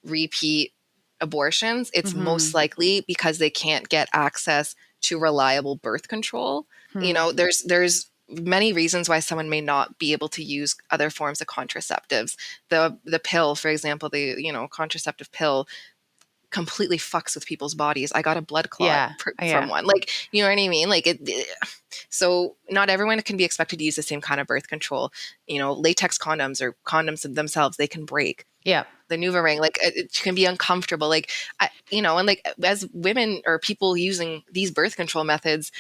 repeat abortions? It's most likely because they can't get access to reliable birth control. You know, there's many reasons why someone may not be able to use other forms of contraceptives. The pill, for example, the contraceptive pill completely fucks with people's bodies. I got a blood clot from one. Like, you know what I mean? Like so not everyone can be expected to use the same kind of birth control. Latex condoms or condoms themselves, they can break. Yeah. The NuvaRing, like it can be uncomfortable. Like, and like as women or people using these birth control methods,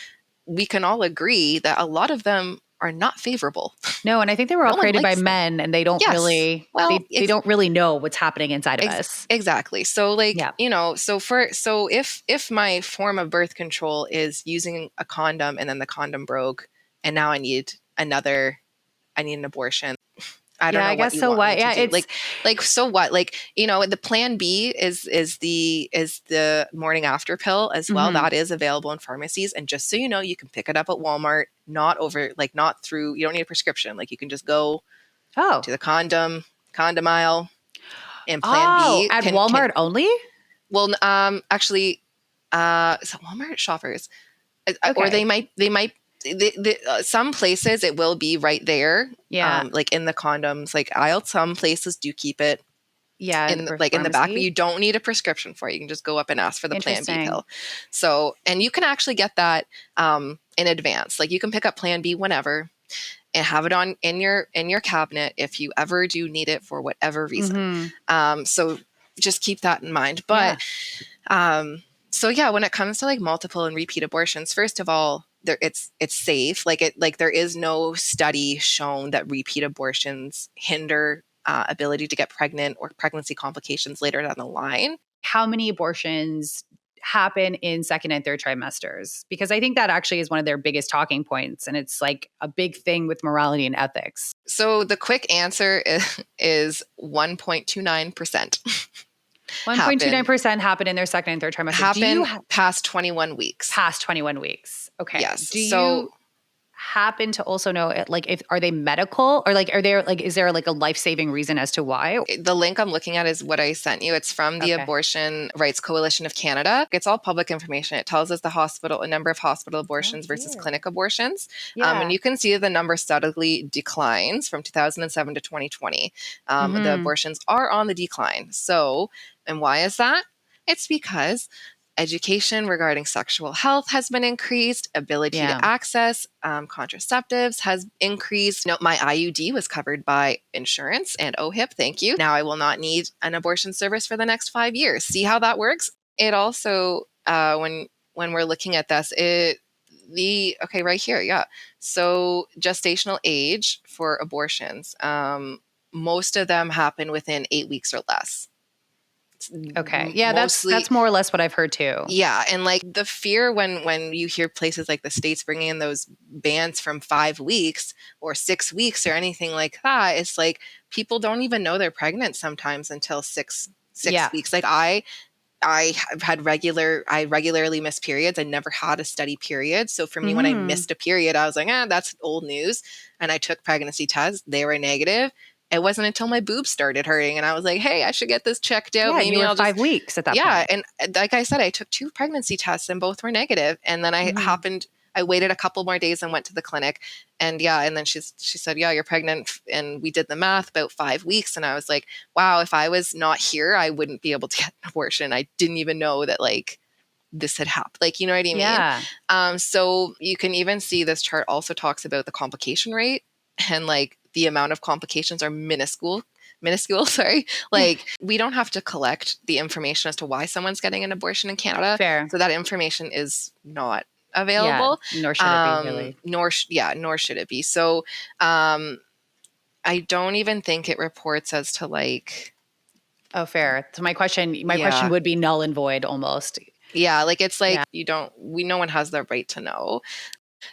we can all agree that a lot of them are not favorable. No, and I think they were all created by men, and they don't really, they don't really know what's happening inside of us. Exactly. So like, so if my form of birth control is using a condom and then the condom broke and now I need an abortion. I don't know. I guess so. What? Yeah, it's like so what? Like, the Plan B is the morning after pill as well. That is available in pharmacies, and just so you know, you can pick it up at Walmart. Not through. You don't need a prescription. Like you can just go to the condom aisle, and Plan B at Walmart only. Well, actually, so Walmart shoppers, or they might. Some places it will be right there. Yeah. Like in the condoms, like aisle. Some places do keep it. Yeah. In the back, but you don't need a prescription for it. You can just go up and ask for the Plan B pill. So, and you can actually get that in advance. Like you can pick up Plan B whenever. and have it on in your cabinet if you ever do need it for whatever reason. So just keep that in mind. But so yeah, when it comes to like multiple and repeat abortions, first of all, it's safe. Like there is no study shown that repeat abortions hinder ability to get pregnant or pregnancy complications later down the line. How many abortions happen in second and third trimesters? Because I think that actually is one of their biggest talking points, and it's like a big thing with morality and ethics. So the quick answer is 1.29%. 1.29% happen in their second and third trimester. Happen past 21 weeks. Past 21 weeks. Okay. Yes. Do you happen to also know, like, if are they medical, or like, are there like, is there like a life-saving reason as to why? The link I'm looking at is what I sent you. It's from the Abortion Rights Coalition of Canada. It's all public information. It tells us a number of hospital abortions versus clinic abortions. And you can see the number steadily declines from 2007 to 2020. The abortions are on the decline. So, and why is that? It's because education regarding sexual health has been increased. Ability to access contraceptives has increased. My IUD was covered by insurance and OHIP. Thank you. Now I will not need an abortion service for the next 5 years. See how that works? It also, when we're looking at this, right here. Yeah. So gestational age for abortions, most of them happen within 8 weeks or less. Okay. Yeah, that's more or less what I've heard too. Yeah. And like the fear when you hear places like the States bringing in those bans from 5 weeks or 6 weeks or anything like that, it's like people don't even know they're pregnant sometimes until six weeks. Like I regularly miss periods. I never had a steady period. So for me, when I missed a period, I was like, that's old news. And I took pregnancy tests. They were negative. It wasn't until my boobs started hurting and I was like, hey, I should get this checked out. Yeah, maybe you were 5 weeks at that point. Yeah. And like I said, I took 2 pregnancy tests and both were negative. And then I waited a couple more days and went to the clinic. And and then she said, yeah, you're pregnant. And we did the math, about 5 weeks. And I was like, wow, if I was not here, I wouldn't be able to get an abortion. I didn't even know that like this had happened. Like, you know what I mean? Yeah. So you can even see this chart also talks about the complication rate, and like the amount of complications are minuscule, sorry. Like we don't have to collect the information as to why someone's getting an abortion in Canada. Fair. So that information is not available. Yeah, nor should it be really. Nor should it be. So I don't even think it reports as to like. Oh, fair. So my question would be null and void almost. Yeah. Like it's like no one has the right to know.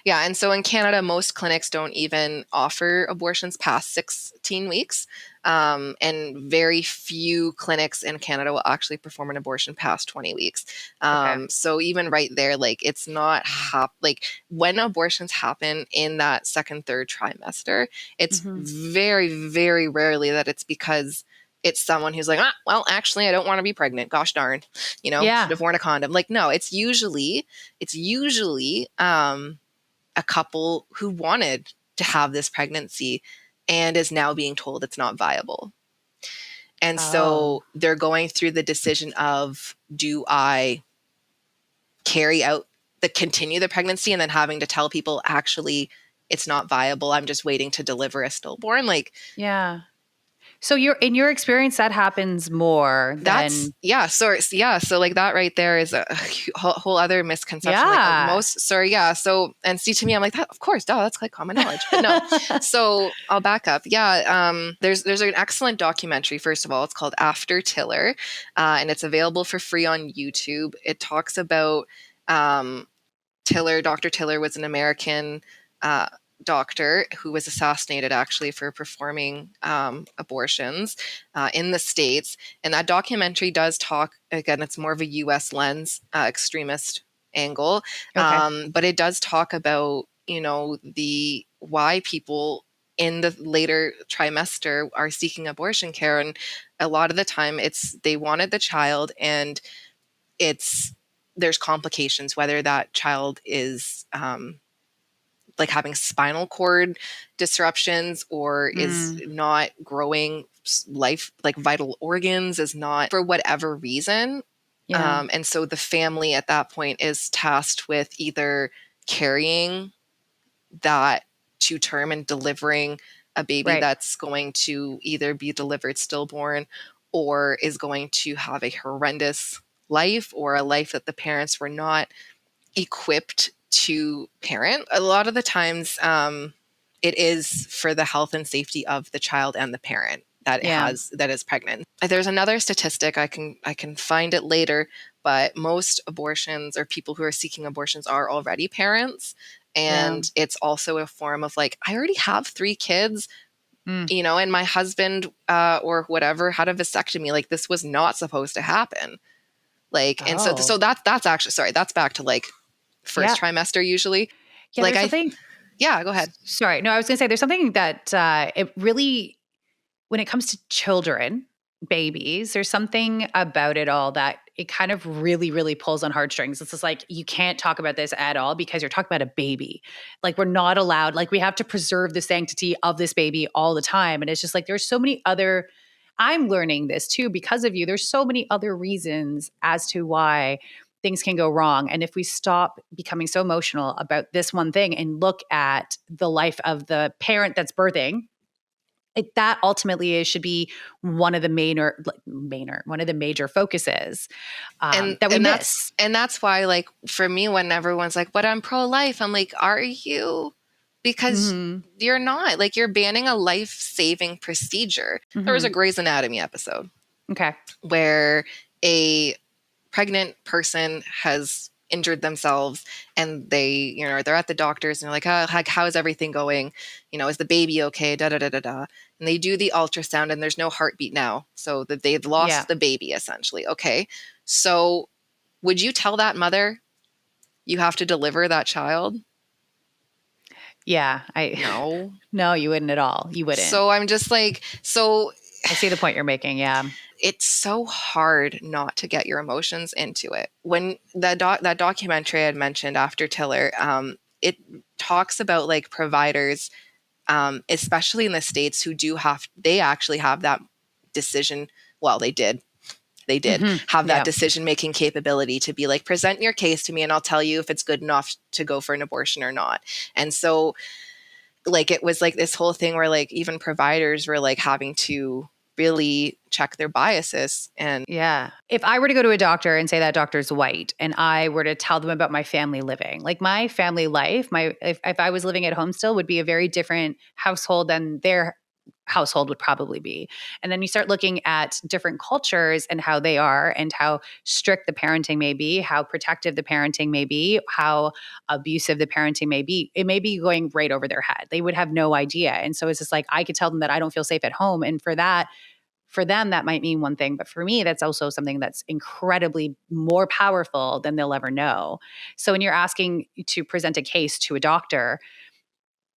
Yeah. And so in Canada, most clinics don't even offer abortions past 16 weeks. And very few clinics in Canada will actually perform an abortion past 20 weeks. So even right there, like it's not like when abortions happen in that second, third trimester, it's very, very rarely that it's because it's someone who's like, well, actually, I don't want to be pregnant. Gosh darn, should have worn a condom. Like, no, it's usually a couple who wanted to have this pregnancy and is now being told it's not viable. And so they're going through the decision of, do I continue the pregnancy and then having to tell people, actually, it's not viable. I'm just waiting to deliver a stillborn. Like, yeah. So in your experience, that happens more than... So like that right there is a whole other misconception. Yeah. So, and see, to me, I'm like, that, of course, that's like common knowledge. But no. So I'll back up. Yeah. There's an excellent documentary, first of all. It's called After Tiller. And it's available for free on YouTube. It talks about Tiller. Dr. Tiller was an American doctor who was assassinated actually for performing abortions in the States. And that documentary does talk, again, it's more of a US lens, extremist angle. But it does talk about, the why people in the later trimester are seeking abortion care. And a lot of the time they wanted the child and there's complications, whether that child is like having spinal cord disruptions or is not growing life, like vital organs is not, for whatever reason. And so the family at that point is tasked with either carrying that to term and delivering a baby Right. that's going to either be delivered stillborn or is going to have a horrendous life, or a life that the parents were not equipped to parent. A lot of the times, it is for the health and safety of the child and the parent that Yeah. that is pregnant. There's another statistic, I can find it later, but most abortions, or people who are seeking abortions, are already parents. And it's also a form of like, I already have 3 kids, Mm. and my husband or whatever had a vasectomy. Like, this was not supposed to happen. Like, and so Oh. that's actually, sorry, that's back to like first Yeah. trimester usually. Yeah, Like, there's something. Yeah, go ahead. Sorry. No, I was going to say there's something that it really, when it comes to children, babies, there's something about it all that it kind of really, really pulls on heartstrings. It's just like, you can't talk about this at all because you're talking about a baby. Like, we're not allowed, like, we have to preserve the sanctity of this baby all the time. And it's just like, there's so many other, I'm learning this too because of you. There's so many other reasons as to why things can go wrong. And if we stop becoming so emotional about this one thing and look at the life of the parent that's birthing, that ultimately should be one of the one of the major focuses that we miss. That's why, like, for me, when everyone's like, "But I'm pro-life," I'm like, "Are you?" Because Mm-hmm. you're not. Like, you're banning a life-saving procedure. There was a Mm-hmm. Grey's Anatomy episode Okay. where a pregnant person has injured themselves, and they're at the doctors and they're like, oh, how is everything going? Is the baby okay? Da da da da da. And they do the ultrasound, and there's no heartbeat now, so that they've Yeah. lost the baby essentially. Okay, so would you tell that mother you have to deliver that child? Yeah. No. No, you wouldn't at all. You wouldn't. So I'm just like, I see the point you're making. Yeah. it's so hard not to get your emotions into it. When that documentary I had mentioned, After Tiller, it talks about like providers, especially in the States, who they actually have that decision. Well, they did Mm-hmm. have that Yeah. decision making capability to be like, present your case to me and I'll tell you if it's good enough to go for an abortion or not. And so, like, it was like this whole thing where like even providers were like having to really check their biases. And Yeah. If I were to go to a doctor and say that doctor's white and I were to tell them about my family living, like my family life, if I was living at home still, would be a very different household than their household would probably be. And then you start looking at different cultures and how they are and how strict the parenting may be, how protective the parenting may be, how abusive the parenting may be. It may be going right over their head. They would have no idea. And so it's just like, I could tell them that I don't feel safe at home. And for them, that might mean one thing, but for me, that's also something that's incredibly more powerful than they'll ever know. So when you're asking to present a case to a doctor,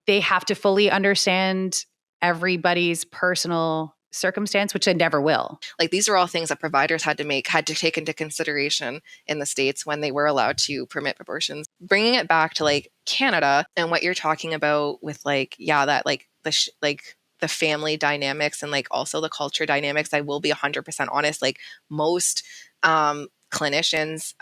they have to fully understand everybody's personal circumstance, which they never will. like, these are all things that providers had to take into consideration in the States when they were allowed to permit abortions. Bringing it back to like Canada and what you're talking about with like, yeah, that like the family dynamics and like also the culture dynamics, I will be 100% honest. Like, most clinicians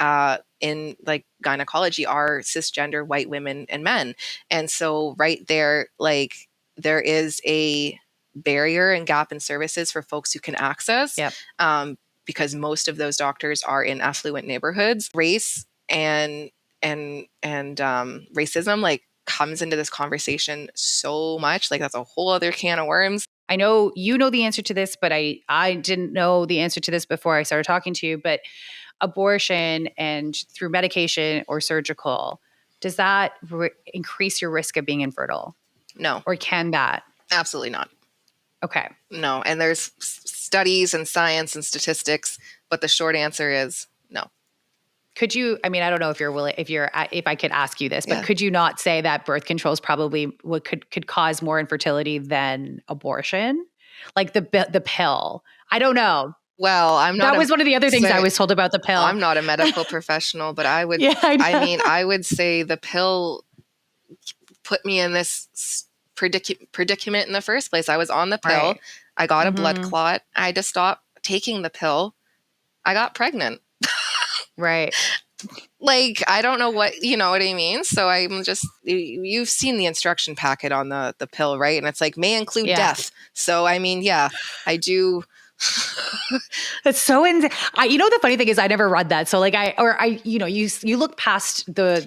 in like gynecology are cisgender white women and men. And so right there, like, there is a barrier and gap in services for folks who can access, Yep. because most of those doctors are in affluent neighborhoods. Race and racism like comes into this conversation so much. Like, that's a whole other can of worms. I know you know the answer to this, but I didn't know the answer to this before I started talking to you. But abortion and through medication or surgical, does that increase your risk of being infertile? No, Or can that? absolutely not. Okay. No. And there's studies and science and statistics, but the short answer is no. Could you, I mean, I don't know if you're willing, if I could ask you this, but Yeah. could you not say that birth control is probably what could cause more infertility than abortion? Like the pill. I don't know. Well, That was one of the other things I was told about the pill. I'm not a medical professional, but I would, Yeah, I mean, I would say the pill put me in this predicament in the first place. I was on the pill. Right. I got a blood Mhm. clot. I had to stop taking the pill. I got pregnant. Right. like, I don't know what, you know what I mean? So I'm just, you've seen the instruction packet on the pill, right? And it's like, may include death. So, I mean, yeah, I do. It's so you know, the funny thing is I never read that. So like you look past the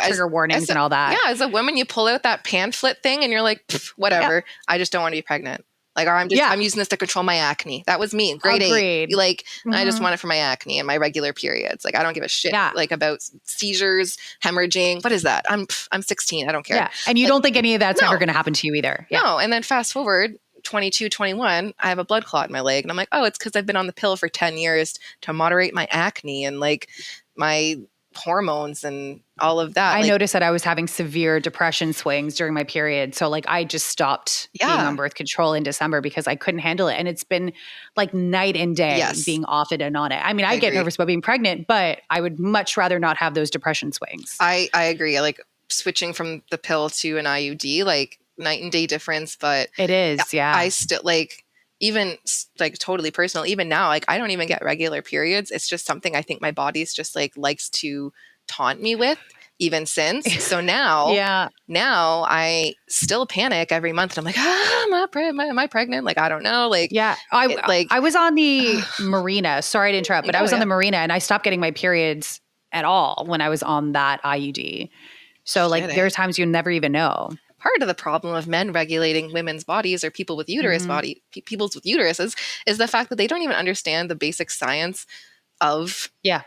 trigger warnings and all that. Yeah. As a woman, you pull out that pamphlet thing and you're like, whatever. Yeah. I just don't want to be pregnant. Like, or I'm using this to control my acne. That was me. Grade 8. Like, I just want it for my acne and my regular periods. Like, I don't give a shit like about seizures, hemorrhaging. What is that? I'm 16. I don't care. Yeah. And you don't think any of that's ever going to happen to you either. Yeah. No. And then fast forward 22, 21, I have a blood clot in my leg. And I'm like, oh, it's because I've been on the pill for 10 years to moderate my acne and like my hormones and all of that. I noticed that I was having severe depression swings during my period. So like I just stopped being on birth control in December because I couldn't handle it. And it's been like night and day being off it and on it. I mean, I get nervous about being pregnant, but I would much rather not have those depression swings. I agree. Like switching from the pill to an IUD, like night and day difference, but it is. Yeah. I still like, even like totally personal, even now, like I don't even get regular periods. It's just something I think my body's just like likes to taunt me with even since. So now, now I still panic every month and I'm like, am I pregnant? Like, I don't know. Like, I was on the marina, sorry to interrupt, but I was on the marina and I stopped getting my periods at all when I was on that IUD. So like there are times you never even know. Part of the problem of men regulating women's bodies or people with uterus people's with uteruses is the fact that they don't even understand the basic science of a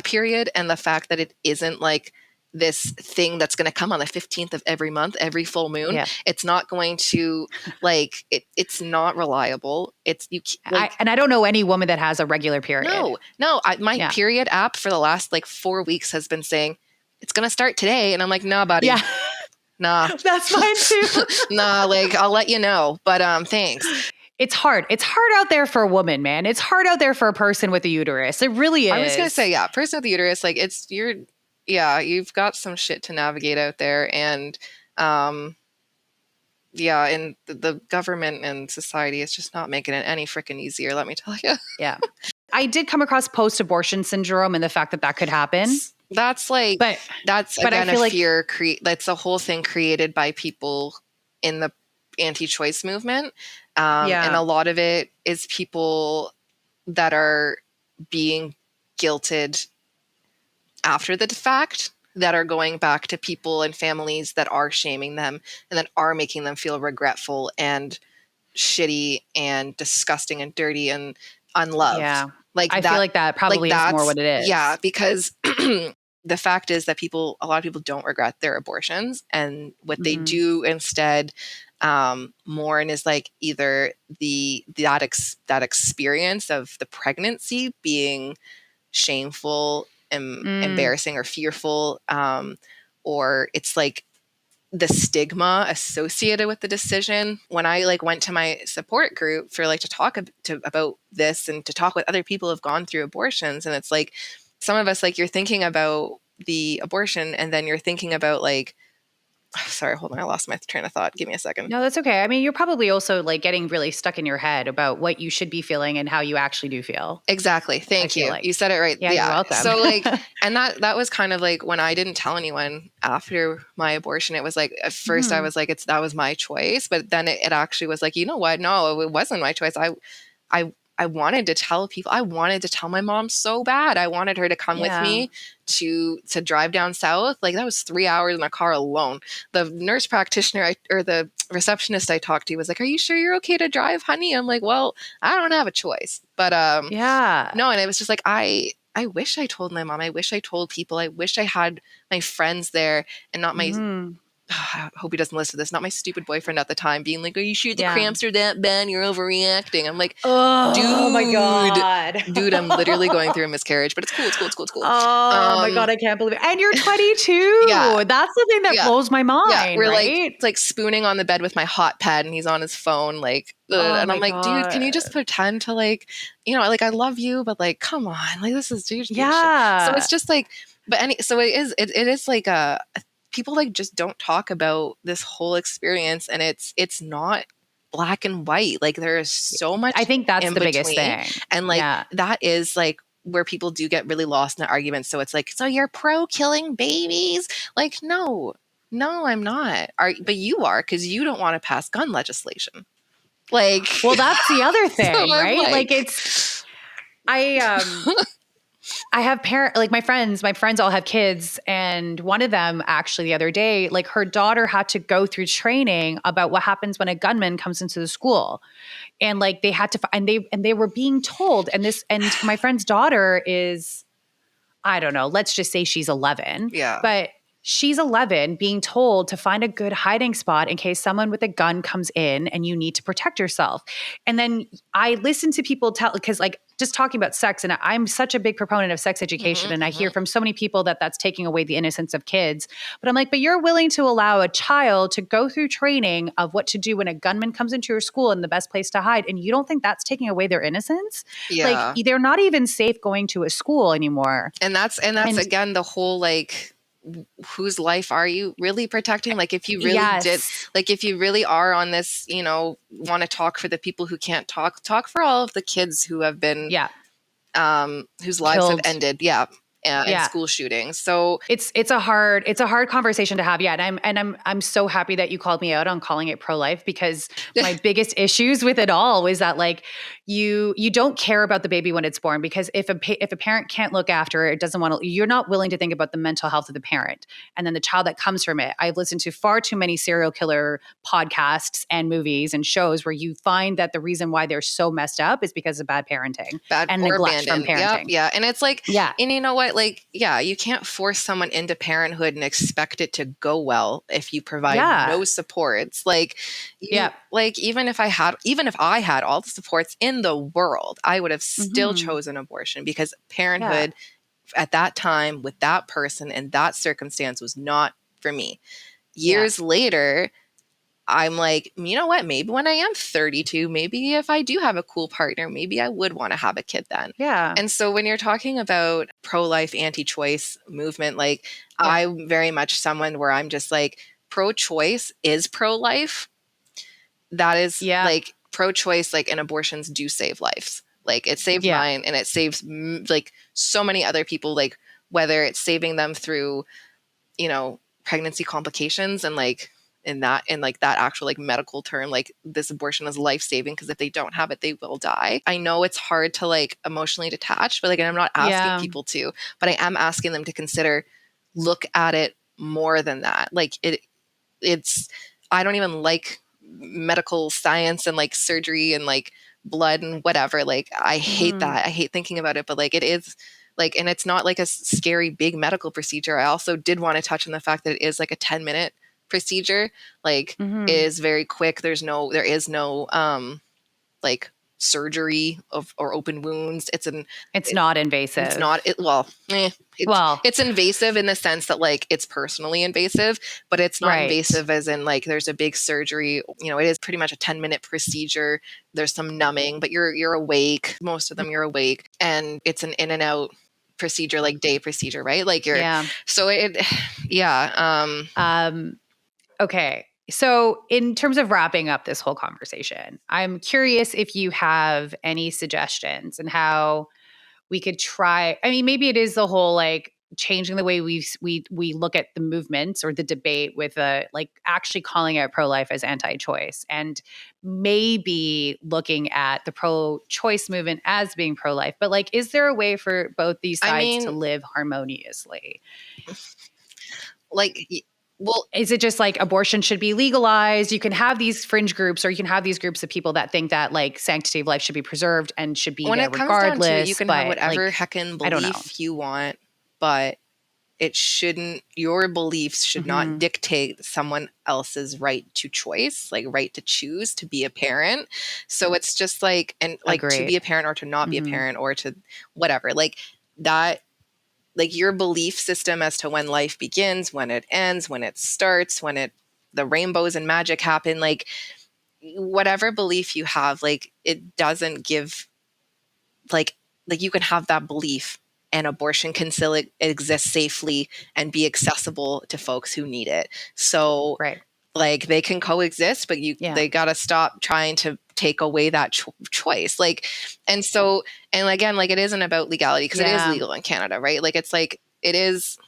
period and the fact that it isn't like this thing that's going to come on the 15th of every month, every full moon. Yeah. It's not going to like, it's not reliable. It's and I don't know any woman that has a regular period. No. My period app for the last like 4 weeks has been saying it's going to start today. And I'm like, nah, buddy. Yeah. Nah. That's mine too. Nah, like I'll let you know. But thanks. It's hard. It's hard out there for a woman, man. It's hard out there for a person with a uterus. It really is. I was gonna say, person with a uterus, like you've got some shit to navigate out there. And and the government and society is just not making it any freaking easier, let me tell you. Yeah. I did come across post-abortion syndrome and the fact that that could happen. That's like, that's again a fear. That's a whole thing created by people in the anti-choice movement. And a lot of it is people that are being guilted after the fact, that are going back to people and families that are shaming them and that are making them feel regretful and shitty and disgusting and dirty and unloved. Yeah. Like I feel like that probably is more what it is. Yeah, because the fact is that a lot of people don't regret their abortions, and what they do instead mourn is like either that experience of the pregnancy being shameful and embarrassing or fearful, or it's like the stigma associated with the decision. When I like went to my support group for like to talk about this and to talk with other people who've gone through abortions, and it's like some of us, like you're thinking about the abortion and then you're thinking about like, sorry, hold on, I lost my train of thought. Give me a second. No, that's okay. I mean, you're probably also like getting really stuck in your head about what you should be feeling and how you actually do feel. Exactly. Thank you. Like. You said it right. Yeah, you're welcome. So like, and that was kind of like when I didn't tell anyone after my abortion, it was like, at first I was like, that was my choice. But then it actually was like, you know what? No, it wasn't my choice. I wanted to tell people. I wanted to tell my mom so bad. I wanted her to come with me to drive down south. Like that was 3 hours in a car alone. The nurse practitioner or the receptionist I talked to was like, "Are you sure you're okay to drive, honey?" I'm like, "Well, I don't have a choice." But no. And it was just like I wish I told my mom. I wish I told people. I wish I had my friends there and not my. I hope he doesn't listen to this. Not my stupid boyfriend at the time being like, "Are you sure the cramps are that bad? You're overreacting." I'm like, oh my God. Dude, I'm literally going through a miscarriage, but it's cool. Oh my God, I can't believe it. And you're 22. That's the thing that blows my mind. Yeah. We're right? like spooning on the bed with my hot pad and he's on his phone. Like, and I'm like, dude, can you just pretend to like, like I love you, but like, come on. Like this is dude. Yeah. So it's just like, so it is like people like just don't talk about this whole experience, and it's not black and white. Like there is so much. I think that's the biggest thing. And like that is like where people do get really lost in the arguments. So it's like, so you're pro killing babies? Like, no, I'm not. But you are, because you don't want to pass gun legislation. Like, well, that's the other so thing, I'm right? Like it's, I have like my friends all have kids. And one of them actually the other day, like her daughter had to go through training about what happens when a gunman comes into the school. And like they had to, and they were being told, and my friend's daughter is, I don't know, let's just say she's 11. Yeah. But she's 11 being told to find a good hiding spot in case someone with a gun comes in and you need to protect yourself. And then I listen to people tell, because like just talking about sex, and I'm such a big proponent of sex education, and I hear from so many people that that's taking away the innocence of kids. But I'm like, but you're willing to allow a child to go through training of what to do when a gunman comes into your school and the best place to hide, and you don't think that's taking away their innocence? Yeah. Like they're not even safe going to a school anymore. And that's again the whole like, whose life are you really protecting? Like if you really did, like if you really are on this, want to talk for the people who can't talk for all of the kids who have been, whose lives have ended. In school shootings. So it's a hard conversation to have. Yeah. And I'm so happy that you called me out on calling it pro-life, because my biggest issues with it all was that like you don't care about the baby when it's born, because if a parent can't look after it, doesn't want to, you're not willing to think about the mental health of the parent and then the child that comes from it. I've listened to far too many serial killer podcasts and movies and shows where you find that the reason why they're so messed up is because of bad parenting and neglect from parenting. Yeah. And it's like, and you know what? Like, you can't force someone into parenthood and expect it to go well if you provide no supports. Like, like even if I had all the supports in the world, I would have still chosen abortion, because parenthood at that time with that person and that circumstance was not for me. Years later, I'm like, you know what? Maybe when I am 32, maybe if I do have a cool partner, maybe I would want to have a kid then. Yeah. And so when you're talking about pro-life, anti-choice movement, like I'm very much someone where I'm just like, pro-choice is pro-life. That is like pro-choice, like, and abortions do save lives. Like it saved mine, and it saves like so many other people, like whether it's saving them through, pregnancy complications and like, in that actual like medical term, like this abortion is life-saving, because if they don't have it, they will die. I know it's hard to like emotionally detach, but like, and I'm not asking people to, but I am asking them to look at it more than that. Like it's, I don't even like medical science and like surgery and like blood and whatever. Like I hate that. I hate thinking about it, but like it is like, and it's not like a scary big medical procedure. I also did want to touch on the fact that it is like a 10-minute procedure. Like it is very quick. There is no like surgery or open wounds. It's not invasive. It's not it's invasive in the sense that like it's personally invasive, but it's not invasive as in like there's a big surgery. It is pretty much a 10-minute procedure. There's some numbing, but you're awake. Most of them you're awake, and it's an in and out procedure, like day procedure, right? Like so it okay. So in terms of wrapping up this whole conversation, I'm curious if you have any suggestions and how we could try. I mean, maybe it is the whole like changing the way we look at the movements or the debate with like actually calling out pro-life as anti-choice, and maybe looking at the pro-choice movement as being pro-life. But like, is there a way for both these sides to live harmoniously? Like, well, is it just like abortion should be legalized? You can have these fringe groups, or you can have these groups of people that think that like sanctity of life should be preserved and should be there regardless. When it comes down to it, you can have whatever heckin' belief you want, but it shouldn't. Your beliefs should not dictate someone else's right to choice, like right to choose to be a parent. So it's just like, and like to be a parent or to not be a parent or to whatever, like that. Like your belief system as to when life begins, when it ends, when it starts, when the rainbows and magic happen, like whatever belief you have, like it doesn't give like you can have that belief and abortion can still exist safely and be accessible to folks who need it. So Like they can coexist, but they got to stop trying to take away that choice. Like, and again, like it isn't about legality because it is legal in Canada, right? Like it's like it is,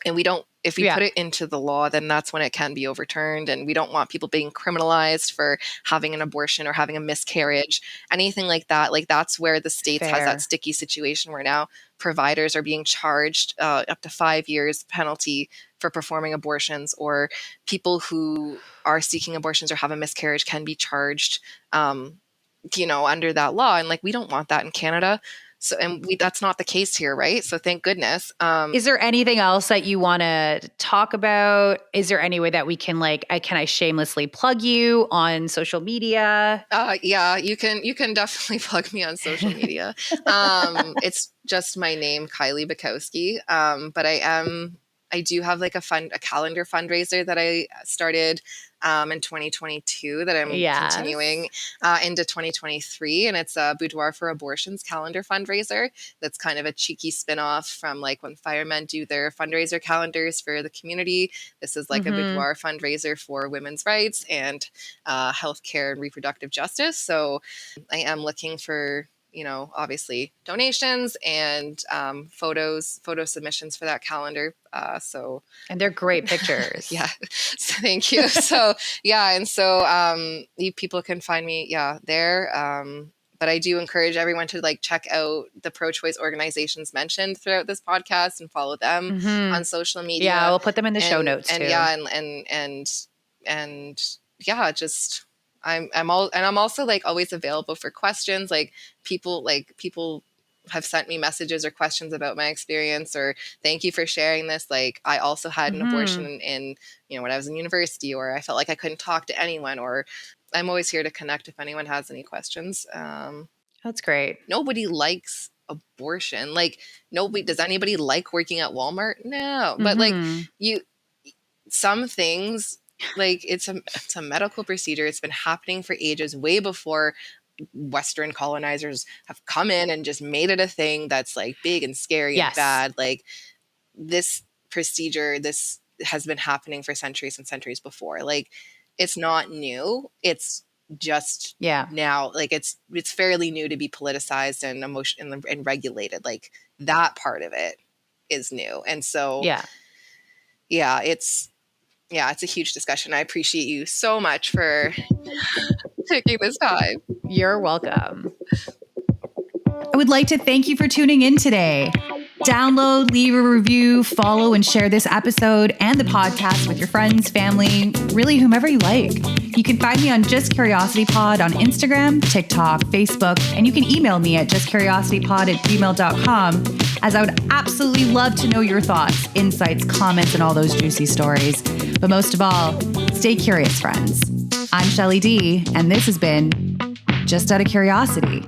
and we don't, if we put it into the law, then that's when it can be overturned. And we don't want people being criminalized for having an abortion or having a miscarriage, anything like that. Like that's where the states has that sticky situation where now providers are being charged up to 5 years penalty for performing abortions, or people who are seeking abortions or have a miscarriage can be charged, under that law. And like, we don't want that in Canada. So, and that's not the case here, right? So thank goodness. Is there anything else that you want to talk about? Is there any way that we can can I shamelessly plug you on social media? Yeah, you can definitely plug me on social media. It's just my name, Kylee Bukowski. But I do have like a calendar fundraiser that I started in 2022 that I'm continuing into 2023. And it's a Boudoir for Abortions calendar fundraiser. That's kind of a cheeky spinoff from like when firemen do their fundraiser calendars for the community. This is like a boudoir fundraiser for women's rights and healthcare and reproductive justice. So I am looking for, obviously donations and photo submissions for that calendar. And they're great pictures. Yeah. So thank you. So yeah. And so you people can find me, there. But I do encourage everyone to like check out the pro-choice organizations mentioned throughout this podcast and follow them on social media. Yeah, we'll put them in the show notes too. Just I'm also like always available for questions. Like people have sent me messages or questions about my experience, or thank you for sharing this. Like I also had an abortion in when I was in university, or I felt like I couldn't talk to anyone, or I'm always here to connect if anyone has any questions. That's great. Nobody likes abortion. Like does anybody like working at Walmart? No. But like some things, like it's a medical procedure. It's been happening for ages, way before Western colonizers have come in and just made it a thing that's like big and scary and bad. Like this procedure, this has been happening for centuries and centuries before. Like it's not new. It's just now, like it's fairly new to be politicized and and regulated. Like that part of it is new. And so it's a huge discussion. I appreciate you so much for taking this time. You're welcome. I would like to thank you for tuning in today. Download, leave a review, follow, and share this episode and the podcast with your friends, family, really whomever you like. You can find me on Just Curiosity Pod on Instagram, TikTok, Facebook, and you can email me at justcuriositypod@gmail.com, as I would absolutely love to know your thoughts, insights, comments, and all those juicy stories. But most of all, stay curious, friends. I'm Shelly D, and this has been Just Out of Curiosity.